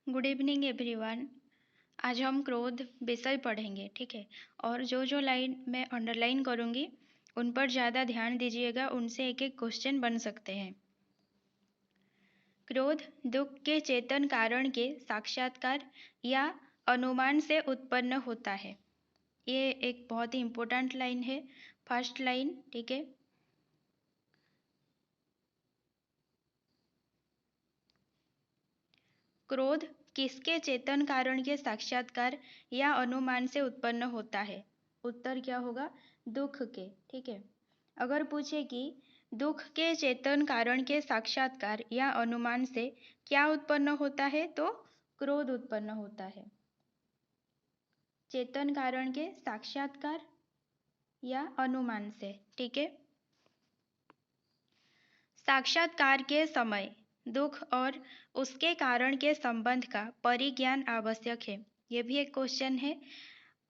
Good evening everyone. आज हम क्रोध विषय पढ़ेंगे, ठीक है। और जो जो लाइन मैं अंडरलाइन करूँगी उन पर ज़्यादा ध्यान दीजिएगा, उनसे एक एक क्वेश्चन बन सकते हैं। क्रोध दुख के चेतन कारण के साक्षात्कार या अनुमान से उत्पन्न होता है। ये एक बहुत ही इम्पोर्टेंट लाइन है, फर्स्ट लाइन, ठीक है। क्रोध किसके चेतन कारण के साक्षात्कार या अनुमान से उत्पन्न होता है? उत्तर क्या होगा? दुख के, ठीक है। अगर पूछे कि दुख के चेतन कारण के साक्षात्कार या अनुमान से क्या उत्पन्न होता है, तो क्रोध उत्पन्न होता है। चेतन कारण के साक्षात्कार या अनुमान से, ठीक है। साक्षात्कार के समय दुख और उसके कारण के संबंध का परिज्ञान आवश्यक है। यह भी एक क्वेश्चन है,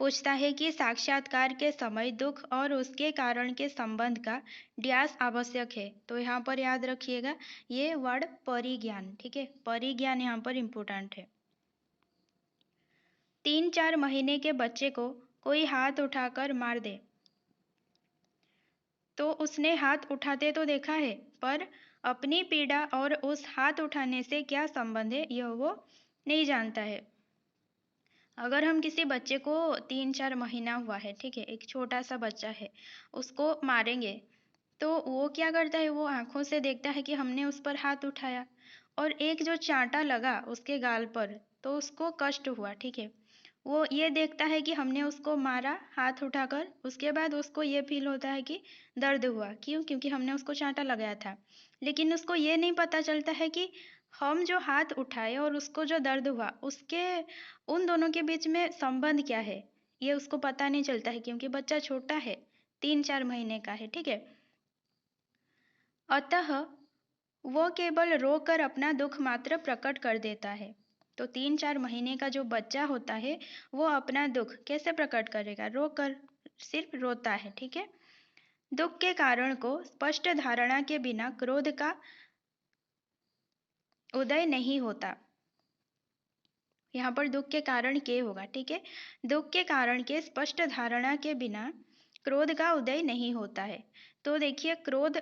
पूछता है कि साक्षात्कार के समय दुख और उसके कारण के संबंध का ड्यास आवश्यक है। तो यहाँ पर याद रखिएगा ये वर्ड परिज्ञान, ठीक है। परिज्ञान यहाँ पर इम्पोर्टेंट है। 3-4 महीने के बच्चे को कोई हाथ उठाकर मार दे तो उसने हाथ उठाते तो देखा है, पर अपनी पीड़ा और उस हाथ उठाने से क्या संबंध है यह वो नहीं जानता है। अगर हम किसी बच्चे को 3-4 महीना हुआ है, ठीक है, एक छोटा सा बच्चा है, उसको मारेंगे तो वो क्या करता है, वो आंखों से देखता है कि हमने उस पर हाथ उठाया और एक जो चांटा लगा उसके गाल पर तो उसको कष्ट हुआ, ठीक है। वो ये देखता है कि हमने उसको मारा हाथ उठाकर, उसके बाद उसको ये फील होता है कि दर्द हुआ। क्यों? क्योंकि हमने उसको चांटा लगाया था। लेकिन उसको ये नहीं पता चलता है कि हम जो हाथ उठाए और उसको जो दर्द हुआ उसके उन दोनों के बीच में संबंध क्या है, ये उसको पता नहीं चलता है क्योंकि बच्चा छोटा है, 3-4 महीने का है, ठीक है। अतः वो केवल रोकर अपना दुख मात्र प्रकट कर देता है। तो 3-4 महीने का जो बच्चा होता है वो अपना दुख कैसे प्रकट करेगा? रोकर, सिर्फ रोता है, ठीक है। दुख के कारण को स्पष्ट धारणा के बिना क्रोध का उदय नहीं होता। यहाँ पर दुख के कारण के होगा, ठीक है। दुख के कारण के स्पष्ट धारणा के बिना क्रोध का उदय नहीं होता है। तो देखिए, क्रोध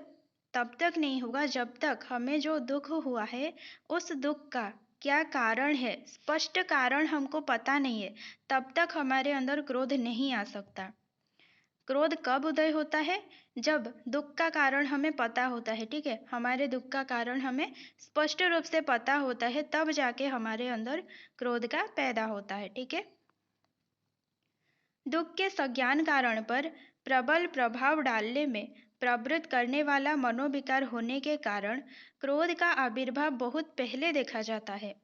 तब तक नहीं होगा जब तक हमें जो दुख हुआ है उस दुख का क्या कारण है, स्पष्ट कारण हमको पता नहीं है, तब तक हमारे अंदर क्रोध नहीं आ सकता। क्रोध कब उदय होता है? जब दुख का कारण हमें पता होता है, ठीक है। हमारे दुख का कारण हमें स्पष्ट रूप से पता होता है, तब जाके हमारे अंदर क्रोध का पैदा होता है, ठीक है। दुख के सज्ञान कारण पर प्रबल प्रभाव डालने में प्रवृत्त करने वाला मनोविकार होने के कारण क्रोध का आविर्भाव बहुत पहले देखा जाता है।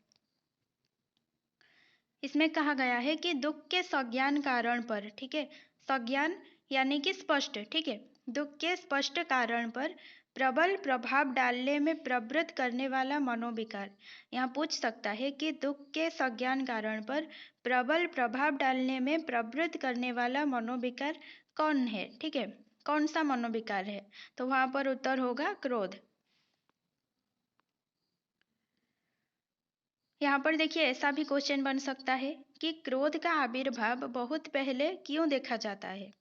इसमें कहा गया है कि दुख के सज्ञान कारण पर, ठीक है, सज्ञान यानी कि स्पष्ट, ठीक है, दुख के स्पष्ट कारण पर प्रबल प्रभाव डालने में प्रवृत्त करने वाला मनोविकार। यहाँ पूछ सकता है कि दुख के सज्ञान कारण पर प्रबल प्रभाव डालने में प्रवृत्त करने वाला मनोविकार कौन है, ठीक है, कौन सा मनोविकार है? तो वहां पर उत्तर होगा क्रोध। यहाँ पर देखिए, ऐसा भी क्वेश्चन बन सकता है कि क्रोध का आविर्भाव बहुत पहले क्यों देखा जाता है?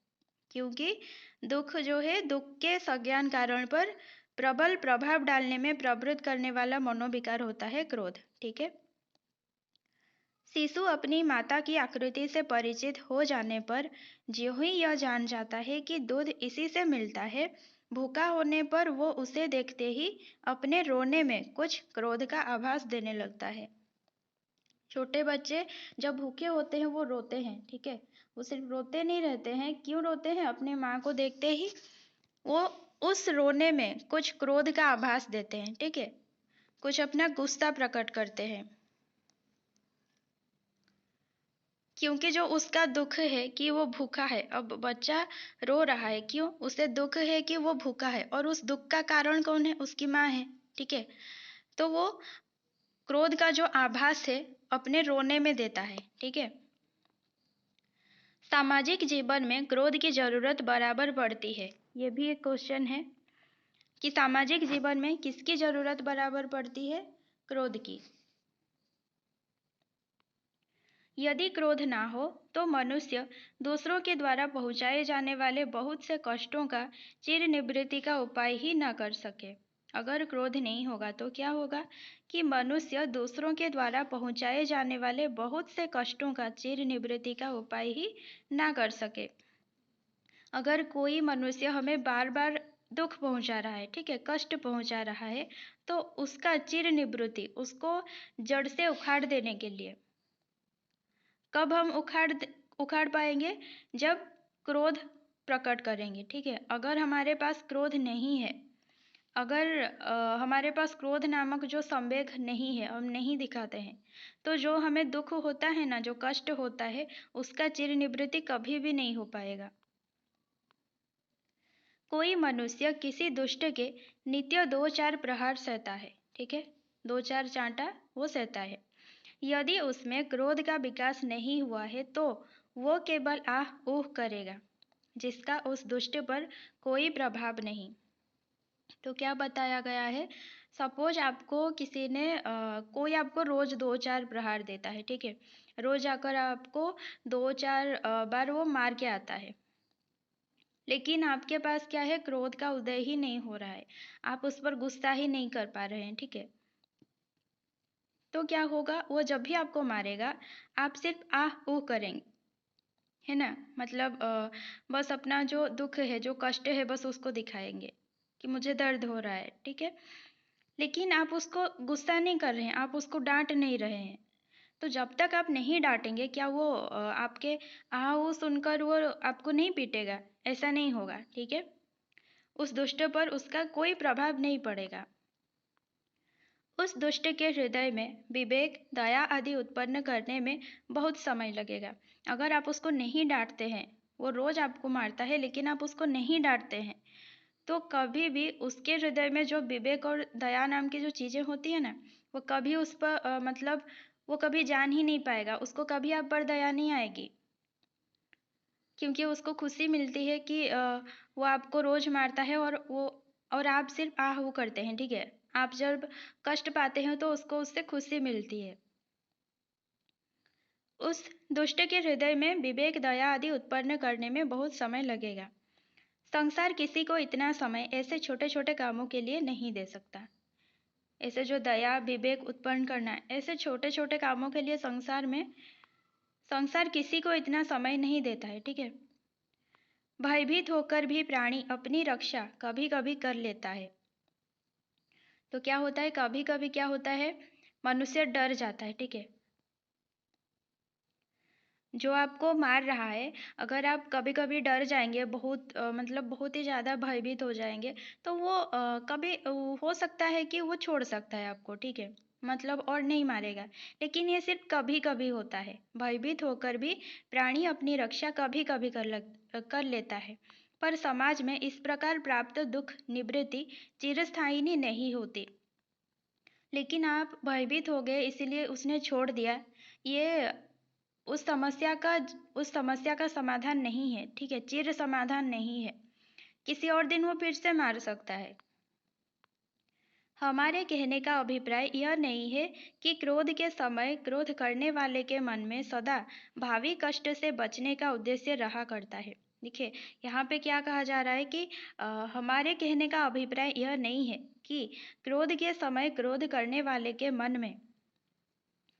क्योंकि दुख जो है, दुख के सज्ञान कारण पर प्रबल प्रभाव डालने में प्रवृत्त करने वाला मनोविकार होता है क्रोध, ठीक है। शिशु अपनी माता की आकृति से परिचित हो जाने पर ज्यों ही यह जान जाता है कि दूध इसी से मिलता है, भूखा होने पर वो उसे देखते ही अपने रोने में कुछ क्रोध का आभास देने लगता है। छोटे बच्चे जब भूखे होते हैं वो रोते हैं, ठीक है। वो सिर्फ रोते नहीं रहते हैं, क्यों रोते हैं? अपने माँ को देखते ही वो उस रोने में कुछ क्रोध का आभास देते हैं, ठीक है, कुछ अपना गुस्सा प्रकट करते हैं। क्योंकि जो उसका दुख है कि वो भूखा है, अब बच्चा रो रहा है, क्यों? उसे दुख है कि वो भूखा है और उस दुख का कारण कौन है? उसकी माँ है, ठीक है। तो वो क्रोध का जो आभास है अपने रोने में देता है, ठीक है। सामाजिक जीवन में क्रोध की जरूरत बराबर पड़ती है। ये भी एक क्वेश्चन है कि सामाजिक जीवन में किसकी जरूरत बराबर पड़ती है? क्रोध की। यदि क्रोध ना हो तो मनुष्य दूसरों के द्वारा पहुंचाए जाने वाले बहुत से कष्टों का चिर निवृत्ति का उपाय ही ना कर सके। अगर क्रोध नहीं होगा तो क्या होगा कि मनुष्य दूसरों के द्वारा पहुंचाए जाने वाले बहुत से कष्टों का चिर निवृत्ति का उपाय ही ना कर सके। अगर कोई मनुष्य हमें बार बार दुख पहुंचा रहा है, ठीक है, कष्ट पहुंचा रहा है, तो उसका चिर निवृत्ति, उसको जड़ से उखाड़ देने के लिए कब हम उखाड़ पाएंगे? जब क्रोध प्रकट करेंगे, ठीक है। अगर हमारे पास क्रोध नहीं है, अगर हमारे पास क्रोध नामक जो संवेग नहीं है, हम नहीं दिखाते हैं, तो जो हमें दुख होता है ना, जो कष्ट होता है, उसका चिर निवृत्ति कभी भी नहीं हो पाएगा। कोई मनुष्य किसी दुष्ट के नित्य 2-4 प्रहार सहता है, ठीक है, 2-4 चांटा वो सहता है। यदि उसमें क्रोध का विकास नहीं हुआ है तो वो केवल आह ऊह करेगा, जिसका उस दुष्ट पर कोई प्रभाव नहीं। तो क्या बताया गया है? सपोज आपको किसी ने कोई आपको रोज 2-4 प्रहार देता है, ठीक है, रोज आकर आपको 2-4 बार वो मार के आता है, लेकिन आपके पास क्या है, क्रोध का उदय ही नहीं हो रहा है, आप उस पर गुस्सा ही नहीं कर पा रहे हैं, ठीक है। तो क्या होगा, वो जब भी आपको मारेगा आप सिर्फ आह ऊह करेंगे, है ना, मतलब बस अपना जो दुख है, जो कष्ट है, बस उसको दिखाएंगे कि मुझे दर्द हो रहा है, ठीक है। लेकिन आप उसको गुस्सा नहीं कर रहे हैं, आप उसको डांट नहीं रहे हैं। तो जब तक आप नहीं डांटेंगे, क्या वो आपके आह ऊह सुनकर वो आपको नहीं पीटेगा? ऐसा नहीं होगा, ठीक है। उस दुष्ट पर उसका कोई प्रभाव नहीं पड़ेगा। उस दुष्ट के हृदय में विवेक, दया आदि उत्पन्न करने में बहुत समय लगेगा। अगर आप उसको नहीं डांटते हैं, वो रोज आपको मारता है लेकिन आप उसको नहीं डांटते हैं, तो कभी भी उसके हृदय में जो विवेक और दया नाम की जो चीजें होती है ना, वो कभी उस पर मतलब वो कभी जान ही नहीं पाएगा, उसको कभी आप पर दया नहीं आएगी, क्योंकि उसको खुशी मिलती है कि वो आपको रोज मारता है और आप सिर्फ आह वो करते हैं, ठीक है। आप जब कष्ट पाते हैं तो उसको उससे खुशी मिलती है। उस दुष्ट के हृदय में विवेक, दया आदि उत्पन्न करने में बहुत समय लगेगा। संसार किसी को इतना समय ऐसे छोटे छोटे कामों के लिए नहीं दे सकता। ऐसे जो दया विवेक उत्पन्न करना है, ऐसे छोटे छोटे कामों के लिए संसार किसी को इतना समय नहीं देता है, ठीक है। भयभीत होकर भी प्राणी अपनी रक्षा कभी कभी कर लेता है। तो क्या होता है, कभी कभी क्या होता है, मनुष्य डर जाता है, ठीक है। जो आपको मार रहा है, अगर आप कभी कभी डर जाएंगे, बहुत मतलब बहुत ही ज़्यादा भयभीत हो जाएंगे, तो वो कभी हो सकता है कि वो छोड़ सकता है आपको, ठीक है, मतलब और नहीं मारेगा। लेकिन ये सिर्फ कभी कभी होता है। भयभीत होकर भी प्राणी अपनी रक्षा कभी कभी कर लेता है। पर समाज में इस प्रकार प्राप्त दुख निवृत्ति चिरस्थायी नहीं होती। लेकिन आप भयभीत हो गए इसीलिए उसने छोड़ दिया, ये उस समस्या का उस समस्या का समाधान नहीं है, ठीक है, चिर समाधान नहीं है। किसी और दिन वो फिर से मार सकता है। हमारे कहने का अभिप्राय यह नहीं है कि क्रोध के समय क्रोध करने वाले के मन में सदा भावी कष्ट से बचने का उद्देश्य रहा करता है। देखिए, यहाँ पे क्या कहा जा रहा है कि हमारे कहने का अभिप्राय यह नहीं है कि क्रोध के समय क्रोध करने वाले के मन में,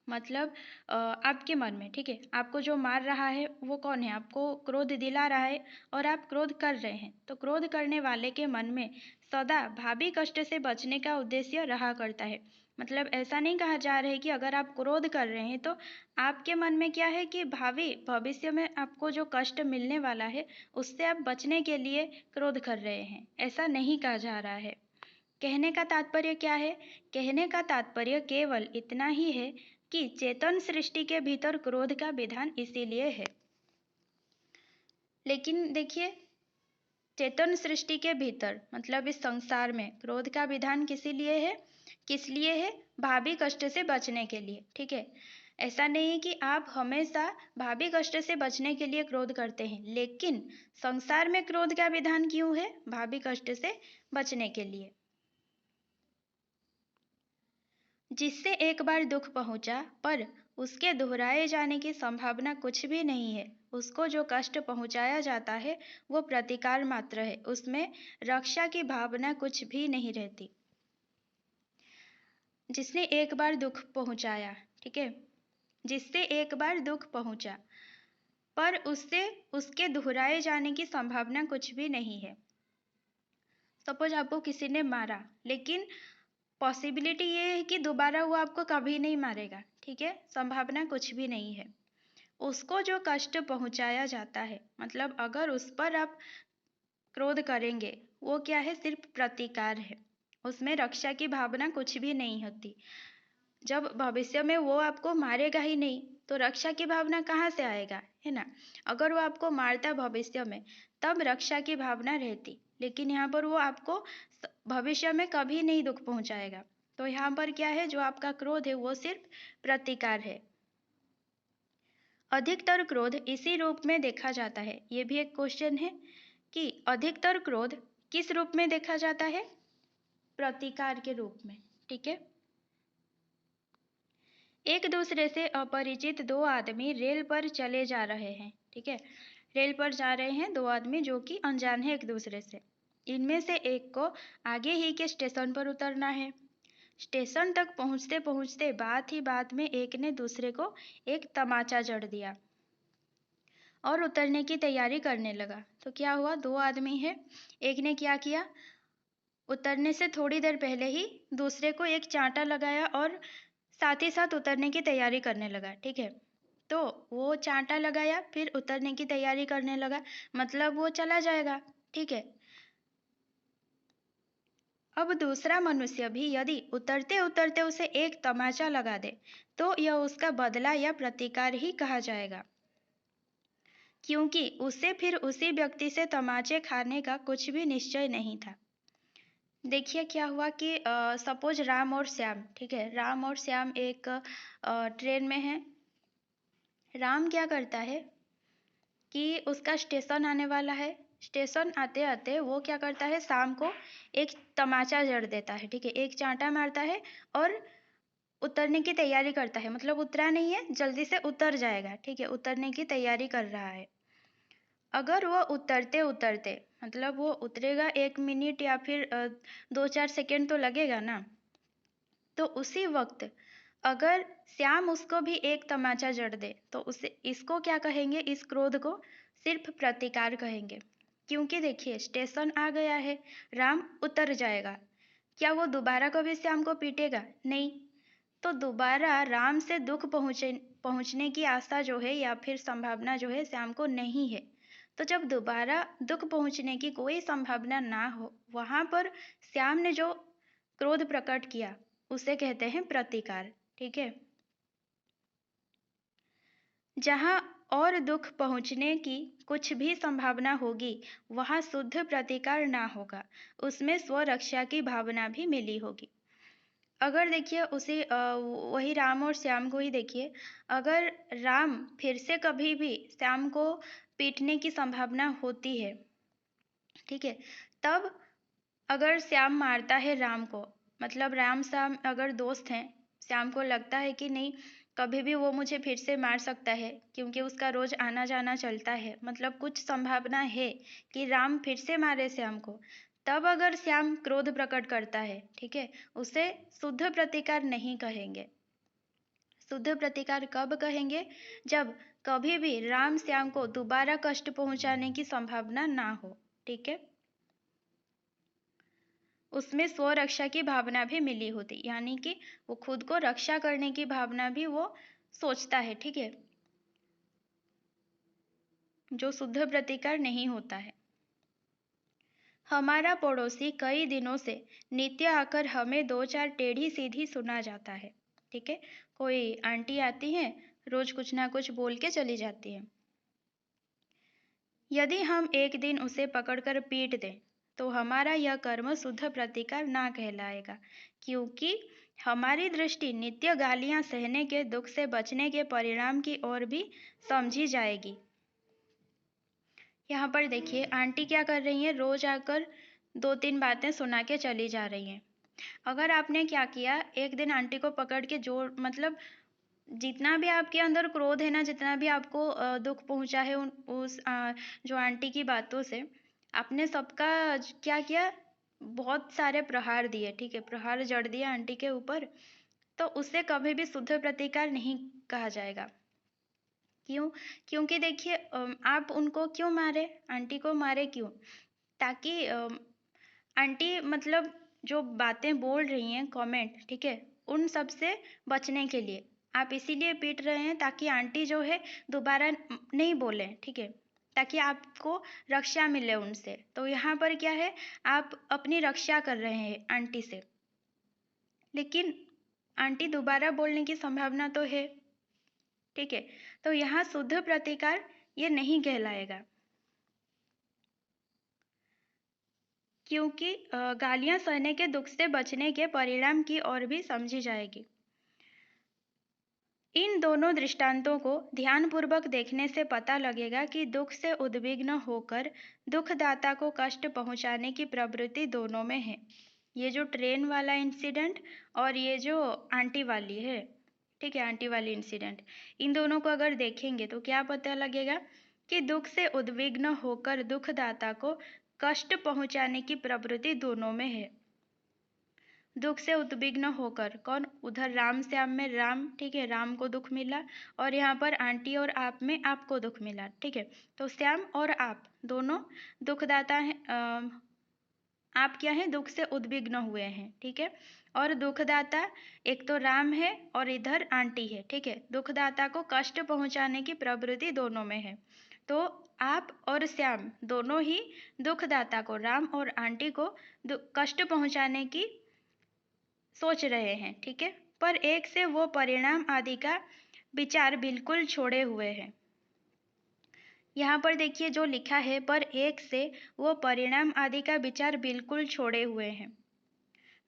मतलब आपके मन में, ठीक है, आपको जो मार रहा है वो कौन है, आपको क्रोध दिला रहा है और आप क्रोध कर रहे हैं, तो क्रोध करने वाले के मन में सदा भावी कष्ट से बचने का उद्देश्य रहा करता है। मतलब ऐसा नहीं कहा जा रहा है कि अगर आप क्रोध कर रहे हैं तो आपके मन में क्या है कि भावी भविष्य में आपको जो कष्ट मिलने वाला है उससे आप बचने के लिए क्रोध कर रहे हैं, ऐसा नहीं कहा जा रहा है। कहने का तात्पर्य क्या है? कहने का तात्पर्य केवल इतना ही है कि चेतन सृष्टि के भीतर क्रोध का विधान इसीलिए है। लेकिन देखिए, चेतन सृष्टि के भीतर मतलब इस संसार में क्रोध का विधान किस लिए है? भावी कष्ट से बचने के लिए, ठीक है। ऐसा नहीं है कि आप हमेशा भावी कष्ट से बचने के लिए क्रोध करते हैं, लेकिन संसार में क्रोध का विधान क्यों है? भावी कष्ट से बचने के लिए। जिससे एक बार दुख पहुंचा पर उसके दोहराए जाने की संभावना कुछ भी नहीं है। उसको जो कष्ट पहुंचाया जाता है वो प्रतिकार मात्र है, उसमें रक्षा की भावना कुछ भी नहीं रहती। जिसने एक बार दुख पहुंचाया, ठीक है, जिससे एक बार दुख पहुंचा, पर उससे उसके दोहराए जाने की संभावना कुछ भी नहीं है। सपोज आपको किसी ने मारा, लेकिन पॉसिबिलिटी ये है कि दोबारा वो आपको कभी नहीं मारेगा, ठीक है, संभावना कुछ भी नहीं है। उसको जो कष्ट पहुंचाया जाता है, मतलब अगर उस पर आप क्रोध करेंगे, वो क्या है, सिर्फ प्रतिकार है, उसमें रक्षा की भावना कुछ भी नहीं होती। जब भविष्य में वो आपको मारेगा ही नहीं तो रक्षा की भावना कहाँ से आएगा, है ना। अगर वो आपको मारता भविष्य में तब रक्षा की भावना रहती, लेकिन यहाँ पर वो आपको भविष्य में कभी नहीं दुख पहुंचाएगा। तो यहाँ पर क्या है, जो आपका क्रोध है वो सिर्फ प्रतिकार है। अधिकतर क्रोध इसी रूप में देखा जाता है। ये भी एक क्वेश्चन है कि अधिकतर क्रोध किस रूप में देखा जाता है, प्रतिकार के रूप में, ठीक है। एक दूसरे से अपरिचित दो आदमी रेल पर चले जा रहे हैं, ठीक है, रेल पर जा रहे हैं दो आदमी जो कि अनजान है एक दूसरे से। इनमें से एक को आगे ही के स्टेशन पर उतरना है। स्टेशन तक पहुंचते पहुंचते बात ही बात में एक ने दूसरे को एक तमाचा जड़ दिया और उतरने की तैयारी करने लगा। तो क्या हुआ, दो आदमी है, एक ने क्या किया, उतरने से थोड़ी देर पहले ही दूसरे को एक चांटा लगाया और साथ ही साथ उतरने की तैयारी करने लगा, ठीक है। तो वो चांटा लगाया फिर उतरने की तैयारी करने लगा, मतलब वो चला जाएगा, ठीक है। अब दूसरा मनुष्य भी यदि उतरते उतरते उसे एक तमाचा लगा दे तो यह उसका बदला या प्रतिकार ही कहा जाएगा, क्योंकि उसे फिर उसी व्यक्ति से तमाचे खाने का कुछ भी निश्चय नहीं था। देखिए क्या हुआ कि सपोज राम और श्याम, ठीक है, राम और श्याम एक ट्रेन में हैं। राम क्या करता है कि उसका स्टेशन आने वाला है, स्टेशन आते आते वो क्या करता है, शाम को एक तमाचा जड़ देता है, ठीक है, एक चांटा मारता है और उतरने की तैयारी करता है, मतलब उतरा नहीं है, जल्दी से उतर जाएगा, ठीक है, उतरने की तैयारी कर रहा है। अगर वो उतरते उतरते, मतलब वो उतरेगा 1 मिनट या फिर 2-4 सेकेंड तो लगेगा ना, तो उसी वक्त अगर श्याम उसको भी एक तमाचा जड़ दे तो उसे इसको क्या कहेंगे, इस क्रोध को सिर्फ प्रतिकार कहेंगे। क्योंकि देखिए स्टेशन आ गया है, राम उतर जाएगा, क्या वो दोबारा कभी श्याम को पीटेगा, नहीं। तो दोबारा राम से दुख पहुंचने की आशा जो है या फिर संभावना जो है श्याम को नहीं है। तो जब दोबारा दुख पहुंचने की कोई संभावना ना हो, वहां पर श्याम ने जो क्रोध प्रकट किया उसे कहते हैं प्रतिकार, ठीक है। जहां और दुख पहुंचने की कुछ भी संभावना होगी वहां शुद्ध प्रतिकार ना होगा, उसमें स्वरक्षा की भावना भी मिली होगी। अगर देखिए उसी वही राम और श्याम को ही देखिए, अगर राम फिर से कभी भी श्याम को पीटने की संभावना होती है, ठीक है, तब अगर श्याम मारता है राम को, मतलब राम श्याम अगर दोस्त हैं, श्याम को लगता है कि नहीं कभी भी वो मुझे फिर से मार सकता है क्योंकि उसका रोज आना जाना चलता है, मतलब कुछ संभावना है कि राम फिर से मारे श्याम को, तब अगर श्याम क्रोध प्रकट करता है, ठीक है, उसे शुद्ध प्रतिकार नहीं कहेंगे। शुद्ध प्रतिकार कब कहेंगे, जब कभी भी राम श्याम को दोबारा कष्ट पहुंचाने की संभावना ना हो, ठीक है, उसमें स्वरक्षा की भावना भी मिली होती, यानी कि वो खुद को रक्षा करने की भावना भी वो सोचता है, ठीक है, जो शुद्ध प्रतिकार नहीं होता है। हमारा पड़ोसी कई दिनों से नित्य आकर हमें दो चार टेढ़ी सीधी सुना जाता है, ठीक है, कोई आंटी आती है, रोज कुछ ना कुछ बोल के चली जाती है। यदि हम एक दिन उसे पकड़कर पीट दें तो हमारा यह कर्म शुद्ध प्रतिकार ना कहलाएगा, क्योंकि हमारी दृष्टि नित्य गालियां सहने के दुख से बचने के परिणाम की ओर भी समझी जाएगी। यहाँ पर देखिए आंटी क्या कर रही हैं, रोज आकर 2-3 बातें सुना के चली जा रही हैं। अगर आपने क्या किया, एक दिन आंटी को पकड़ के जोर मतलब जितना भी आपके अंदर क्रोध है ना, जितना भी आपको दुख पहुंचा है जो आंटी की बातों से, आपने सबका क्या किया, बहुत सारे प्रहार दिए, ठीक है, प्रहार जड़ दिए आंटी के ऊपर। तो उसे कभी भी शुद्ध प्रतिकार नहीं कहा जाएगा। क्यों? क्योंकि देखिए आप उनको क्यों मारे, आंटी को मारे क्यों? ताकि आंटी मतलब जो बातें बोल रही हैं कमेंट, ठीक है, उन सब से बचने के लिए आप इसीलिए पीट रहे हैं, ताकि आंटी जो है दोबारा नहीं बोले, ठीक है, ताकि आपको रक्षा मिले उनसे। तो यहाँ पर क्या है, आप अपनी रक्षा कर रहे हैं आंटी से, लेकिन आंटी दोबारा बोलने की संभावना तो है, ठीक है। तो यहाँ शुद्ध प्रतिकार ये नहीं कहलाएगा, क्योंकि गालियां सहने के दुख से बचने के परिणाम की ओर भी समझी जाएगी। इन दोनों दृष्टांतों को ध्यानपूर्वक देखने से पता लगेगा कि दुख से उद्विग्न होकर दुखदाता को कष्ट पहुंचाने की प्रवृत्ति दोनों में है। ये जो ट्रेन वाला इंसिडेंट और ये जो आंटी वाली है, ठीक है, आंटी वाली इंसिडेंट, इन दोनों को अगर देखेंगे तो क्या पता लगेगा कि दुख से उद्विग्न होकर दुखदाता को कष्ट पहुंचाने की प्रवृत्ति दोनों में है। दुख से उद्विग्न होकर कौन, उधर राम श्याम में राम, ठीक है, राम को दुख मिला, और यहाँ पर आंटी और आप में आपको दुख मिला, ठीक है। तो श्याम और आप दोनों दुखदाता हैं, आप क्या है, दुख से उद्विग्न हुए हैं, ठीक है। और दुखदाता एक तो राम है और इधर आंटी है, ठीक है। दुखदाता को कष्ट पहुंचाने की प्रवृत्ति दोनों में है। तो आप और श्याम दोनों ही दुखदाता को, राम और आंटी को कष्ट पहुंचाने की सोच रहे हैं, ठीक है, पर एक से वो परिणाम आदि का विचार बिल्कुल छोड़े हुए हैं। यहाँ पर देखिए जो लिखा है, पर एक से वो परिणाम आदि का विचार बिल्कुल छोड़े हुए हैं,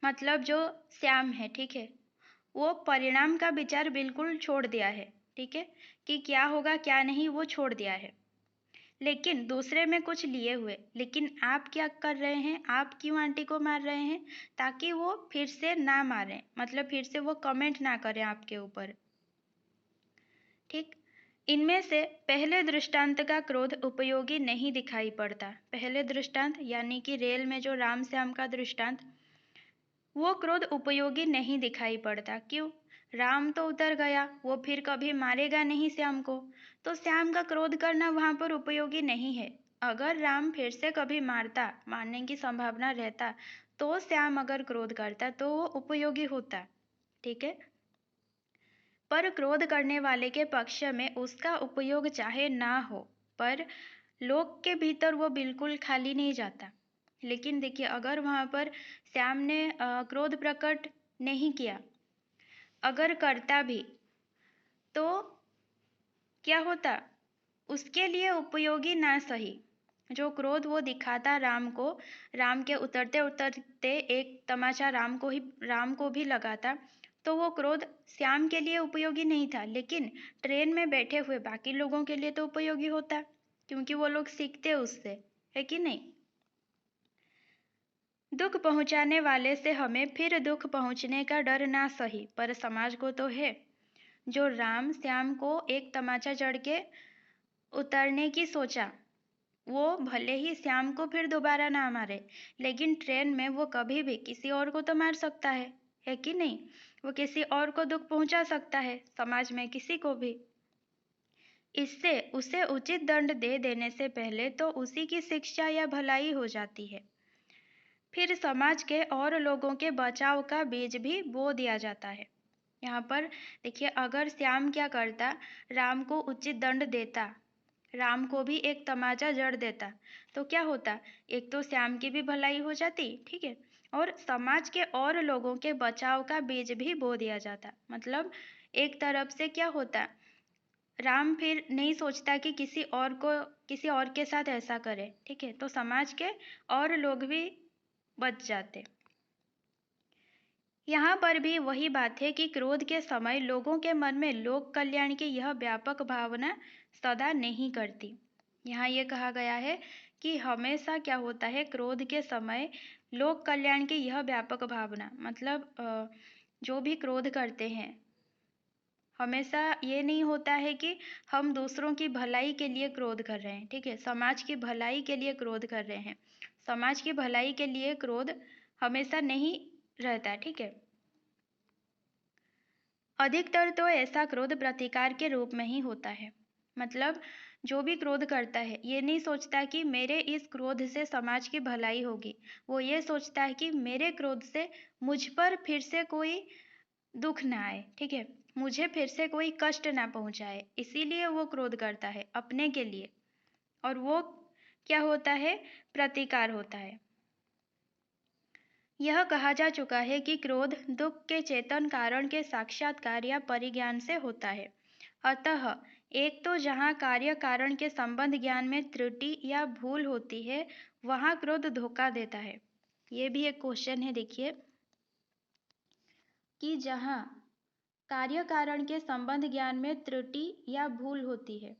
मतलब जो श्याम है, ठीक है, वो परिणाम का विचार बिल्कुल छोड़ दिया है, ठीक है, कि क्या होगा क्या नहीं वो छोड़ दिया है, लेकिन दूसरे में कुछ लिए हुए। लेकिन आप क्या कर रहे हैं, आप क्यों आंटी को मार रहे हैं? ताकि वो फिर से ना मारें, मतलब फिर से वो कमेंट ना करें आपके ऊपर, ठीक। इनमें से पहले दृष्टांत का क्रोध उपयोगी नहीं दिखाई पड़ता। पहले दृष्टांत यानी कि रेल में जो राम श्याम का दृष्टांत, वो क्रोध उपयोगी नहीं दिखाई पड़ता। क्यों? राम तो उतर गया, वो फिर कभी मारेगा नहीं श्याम को, तो श्याम का क्रोध करना वहां पर उपयोगी नहीं है। अगर राम फिर से कभी मारता, मारने की संभावना रहता, तो श्याम अगर क्रोध करता तो वो उपयोगी होता, ठीक है। पर क्रोध करने वाले के पक्ष में उसका उपयोग चाहे ना हो, पर लोक के भीतर वो बिल्कुल खाली नहीं जाता। लेकिन देखिए अगर वहां पर श्याम ने क्रोध प्रकट नहीं किया, अगर करता भी, तो क्या होता, उसके लिए उपयोगी ना सही, जो क्रोध वो दिखाता राम को, राम के उतरते उतरते एक तमाचा राम को भी लगाता, तो वो क्रोध श्याम के लिए उपयोगी नहीं था, लेकिन ट्रेन में बैठे हुए बाकी लोगों के लिए तो उपयोगी होता, क्योंकि वो लोग सीखते उससे, है कि नहीं। दुख पहुंचाने वाले से हमें फिर दुख पहुंचने का डर ना सही, पर समाज को तो है। जो राम श्याम को एक तमाचा जड़ के उतरने की सोचा, वो भले ही श्याम को फिर दोबारा ना मारे, लेकिन ट्रेन में वो कभी भी किसी और को तो मार सकता है कि नहीं। वो किसी और को दुख पहुंचा सकता है, समाज में किसी को भी। इससे उसे उचित दंड दे देने से पहले तो उसी की शिक्षा या भलाई हो जाती है, फिर समाज के और लोगों के बचाव का बीज भी बो दिया जाता है। यहाँ पर देखिए अगर श्याम क्या करता, राम को उचित दंड देता, राम को भी एक तमाचा जड़ देता, तो क्या होता, एक तो श्याम की भी भलाई हो जाती, ठीक है, और समाज के और लोगों के बचाव का बीज भी बो दिया जाता। मतलब एक तरफ से क्या होता, राम फिर नहीं सोचता कि किसी और के साथ ऐसा करे, ठीक है, तो समाज के और लोग भी बच जाते। यहाँ पर भी वही बात है कि क्रोध के समय लोगों के मन में लोक कल्याण की यह व्यापक भावना सदा नहीं करती। यहाँ ये कहा गया है कि हमेशा क्या होता है, क्रोध के समय लोक कल्याण की यह व्यापक भावना, मतलब जो भी क्रोध करते हैं, हमेशा ये नहीं होता है कि हम दूसरों की भलाई के लिए क्रोध कर रहे हैं, ठीक है? समाज की भलाई के लिए क्रोध कर रहे हैं। समाज की भलाई के लिए क्रोध हमेशा नहीं रहता, ठीक है? अधिकतर तो ऐसा क्रोध प्रतिकार के रूप में ही होता है। मतलब जो भी क्रोध करता है, ये नहीं सोचता कि मेरे इस क्रोध से समाज की भलाई होगी। वो ये सोचता है कि मेरे क्रोध से मुझ पर फिर से कोई दुःख ना आए, ठीक है? मुझे फिर से कोई कष्ट ना पहुँचाए, इसीलिए वो क्रोध करता है अपने के लिए। और वो क्या होता है? प्रतिकार होता है। यह कहा जा चुका है कि क्रोध दुख के चेतन कारण के साक्षात्कार या परिज्ञान से होता है। अतः एक तो जहाँ कार्य कारण के संबंध ज्ञान में त्रुटि या भूल होती है, वहाँ क्रोध धोखा देता है। ये भी एक क्वेश्चन है, देखिए कि जहाँ कार्य कारण के संबंध ज्ञान में त्रुटि या भूल होती है,